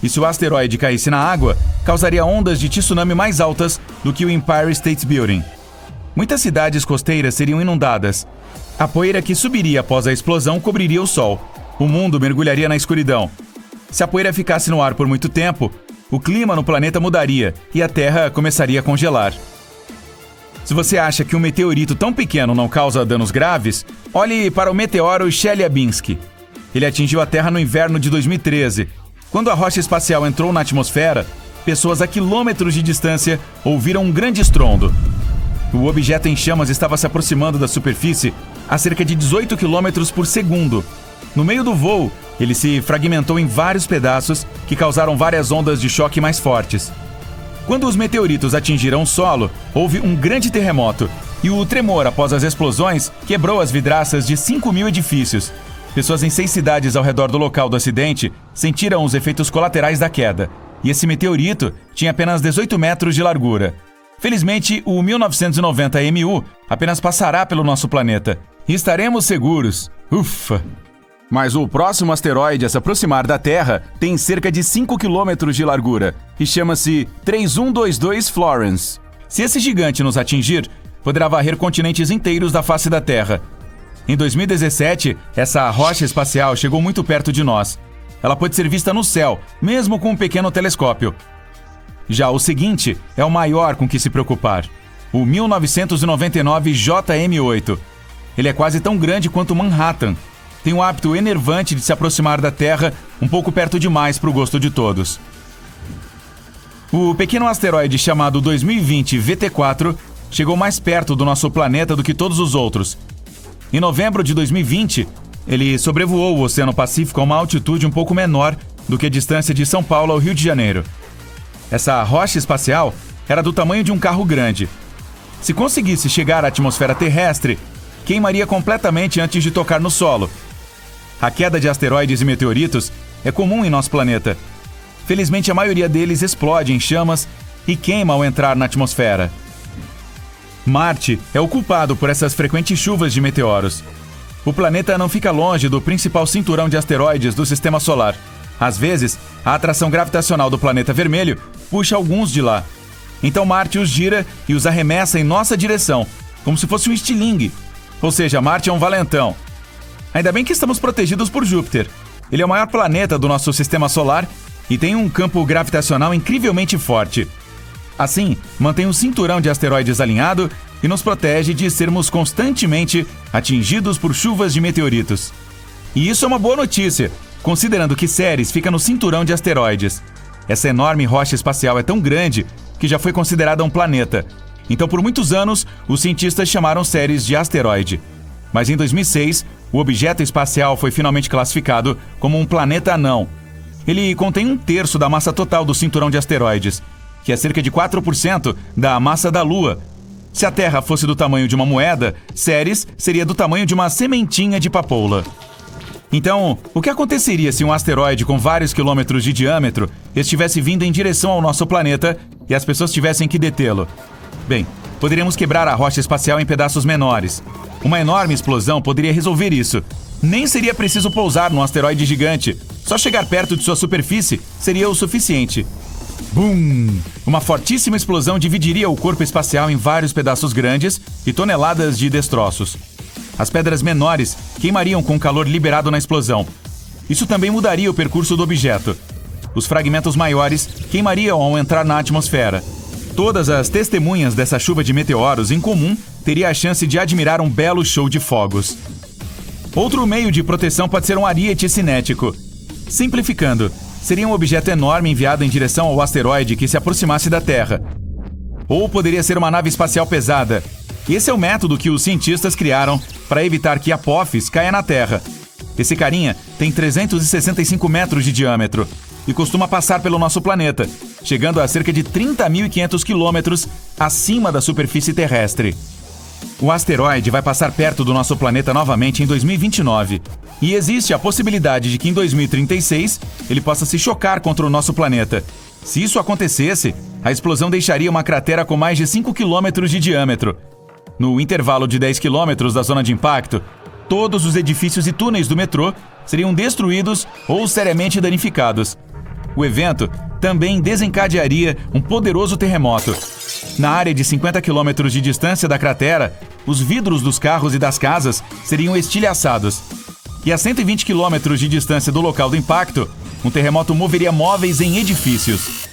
E se o asteroide caísse na água, causaria ondas de tsunami mais altas do que o Empire State Building. Muitas cidades costeiras seriam inundadas. A poeira que subiria após a explosão cobriria o Sol. O mundo mergulharia na escuridão. Se a poeira ficasse no ar por muito tempo, o clima no planeta mudaria e a Terra começaria a congelar. Se você acha que um meteorito tão pequeno não causa danos graves, olhe para o meteoro Chelyabinsk. Ele atingiu a Terra no inverno de 2013. Quando a rocha espacial entrou na atmosfera, pessoas a quilômetros de distância ouviram um grande estrondo. O objeto em chamas estava se aproximando da superfície a cerca de 18 km por segundo. No meio do voo, ele se fragmentou em vários pedaços que causaram várias ondas de choque mais fortes. Quando os meteoritos atingiram o solo, houve um grande terremoto E o tremor após as explosões quebrou as vidraças de 5.000 edifícios. Pessoas em 6 cidades ao redor do local do acidente sentiram os efeitos colaterais da queda. E esse meteorito tinha apenas 18 metros de largura. Felizmente, o 1990 MU apenas passará pelo nosso planeta. E estaremos seguros. Ufa! Mas o próximo asteroide a se aproximar da Terra tem cerca de 5 quilômetros de largura e chama-se 3122 Florence. Se esse gigante nos atingir, poderá varrer continentes inteiros da face da Terra. Em 2017, essa rocha espacial chegou muito perto de nós. Ela pode ser vista no céu, mesmo com um pequeno telescópio. Já o seguinte é o maior com que se preocupar, o 1999 JM8. Ele é quase tão grande quanto Manhattan. Tem o hábito enervante de se aproximar da Terra um pouco perto demais para o gosto de todos. O pequeno asteroide chamado 2020 VT4 chegou mais perto do nosso planeta do que todos os outros. Em novembro de 2020, ele sobrevoou o Oceano Pacífico a uma altitude um pouco menor do que a distância de São Paulo ao Rio de Janeiro. Essa rocha espacial era do tamanho de um carro grande. Se conseguisse chegar à atmosfera terrestre, queimaria completamente antes de tocar no solo. A queda de asteroides e meteoritos é comum em nosso planeta. Felizmente, a maioria deles explode em chamas e queima ao entrar na atmosfera. Marte é o culpado por essas frequentes chuvas de meteoros. O planeta não fica longe do principal cinturão de asteroides do Sistema Solar. Às vezes, a atração gravitacional do planeta vermelho puxa alguns de lá. Então Marte os gira e os arremessa em nossa direção, como se fosse um estilingue. Ou seja, Marte é um valentão. Ainda bem que estamos protegidos por Júpiter. Ele é o maior planeta do nosso Sistema Solar e tem um campo gravitacional incrivelmente forte. Assim, mantém um cinturão de asteroides alinhado e nos protege de sermos constantemente atingidos por chuvas de meteoritos. E isso é uma boa notícia, considerando que Ceres fica no cinturão de asteroides. Essa enorme rocha espacial é tão grande que já foi considerada um planeta. Então, por muitos anos, os cientistas chamaram Ceres de asteroide. Mas em 2006, o objeto espacial foi finalmente classificado como um planeta anão. Ele contém 1/3 da massa total do cinturão de asteroides, que é cerca de 4% da massa da Lua. Se a Terra fosse do tamanho de uma moeda, Ceres seria do tamanho de uma sementinha de papoula. Então, o que aconteceria se um asteroide com vários quilômetros de diâmetro estivesse vindo em direção ao nosso planeta e as pessoas tivessem que detê-lo? Bem, poderíamos quebrar a rocha espacial em pedaços menores. Uma enorme explosão poderia resolver isso. Nem seria preciso pousar num asteroide gigante. Só chegar perto de sua superfície seria o suficiente. Bum! Uma fortíssima explosão dividiria o corpo espacial em vários pedaços grandes e toneladas de destroços. As pedras menores queimariam com o calor liberado na explosão. Isso também mudaria o percurso do objeto. Os fragmentos maiores queimariam ao entrar na atmosfera. Todas as testemunhas dessa chuva de meteoros em comum teriam a chance de admirar um belo show de fogos. Outro meio de proteção pode ser um ariete cinético. Simplificando, seria um objeto enorme enviado em direção ao asteroide que se aproximasse da Terra. Ou poderia ser uma nave espacial pesada. Esse é o método que os cientistas criaram para evitar que Apophis caia na Terra. Esse carinha tem 365 metros de diâmetro e costuma passar pelo nosso planeta, chegando a cerca de 30.500 quilômetros acima da superfície terrestre. O asteroide vai passar perto do nosso planeta novamente em 2029. E existe a possibilidade de que em 2036 ele possa se chocar contra o nosso planeta. Se isso acontecesse, a explosão deixaria uma cratera com mais de 5 quilômetros de diâmetro. No intervalo de 10 quilômetros da zona de impacto, todos os edifícios e túneis do metrô seriam destruídos ou seriamente danificados. O evento também desencadearia um poderoso terremoto. Na área de 50 quilômetros de distância da cratera, os vidros dos carros e das casas seriam estilhaçados. E a 120 quilômetros de distância do local do impacto, um terremoto moveria móveis em edifícios.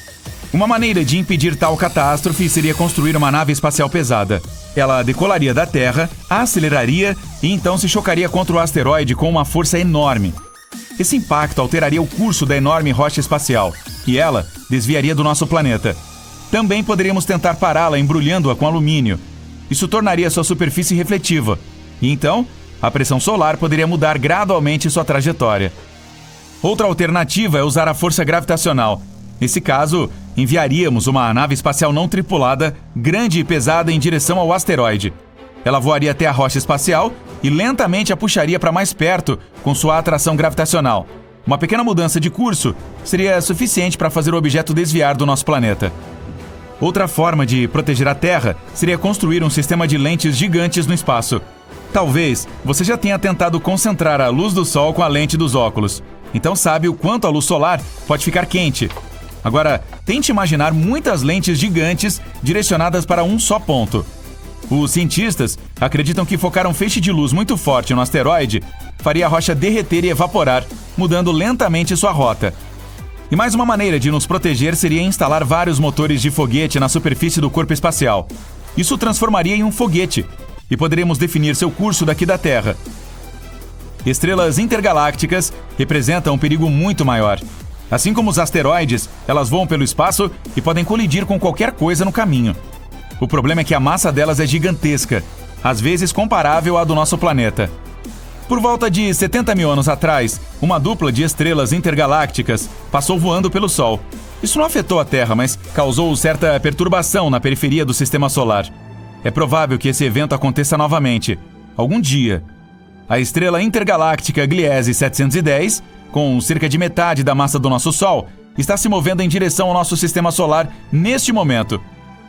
Uma maneira de impedir tal catástrofe seria construir uma nave espacial pesada. Ela decolaria da Terra, aceleraria e então se chocaria contra o asteroide com uma força enorme. Esse impacto alteraria o curso da enorme rocha espacial e ela desviaria do nosso planeta. Também poderíamos tentar pará-la embrulhando-a com alumínio. Isso tornaria sua superfície refletiva. E então, a pressão solar poderia mudar gradualmente sua trajetória. Outra alternativa é usar a força gravitacional. Nesse caso, enviaríamos uma nave espacial não tripulada, grande e pesada, em direção ao asteroide. ela voaria até a rocha espacial e lentamente a puxaria para mais perto com sua atração gravitacional. Uma pequena mudança de curso seria suficiente para fazer o objeto desviar do nosso planeta. Outra forma de proteger a Terra seria construir um sistema de lentes gigantes no espaço. Talvez você já tenha tentado concentrar a luz do Sol com a lente dos óculos. Então sabe o quanto a luz solar pode ficar quente. Agora, tente imaginar muitas lentes gigantes direcionadas para um só ponto. Os cientistas acreditam que focar um feixe de luz muito forte no asteroide faria a rocha derreter e evaporar, mudando lentamente sua rota. E mais uma maneira de nos proteger seria instalar vários motores de foguete na superfície do corpo espacial. Isso transformaria em um foguete e poderíamos definir seu curso daqui da Terra. Estrelas intergalácticas representam um perigo muito maior. Assim como os asteroides, elas voam pelo espaço e podem colidir com qualquer coisa no caminho. O problema é que a massa delas é gigantesca, às vezes comparável à do nosso planeta. Por volta de 70 mil anos atrás, uma dupla de estrelas intergalácticas passou voando pelo Sol. Isso não afetou a Terra, mas causou certa perturbação na periferia do Sistema Solar. É provável que esse evento aconteça novamente, algum dia. A estrela intergaláctica Gliese 710, com cerca de metade da massa do nosso Sol, está se movendo em direção ao nosso Sistema Solar neste momento.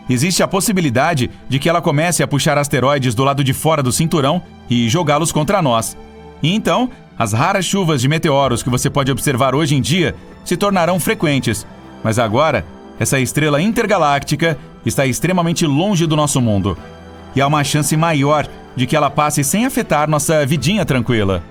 Existe a possibilidade de que ela comece a puxar asteroides do lado de fora do cinturão e jogá-los contra nós. E então, as raras chuvas de meteoros que você pode observar hoje em dia se tornarão frequentes. Mas agora, essa estrela intergaláctica está extremamente longe do nosso mundo. E há uma chance maior de que ela passe sem afetar nossa vidinha tranquila.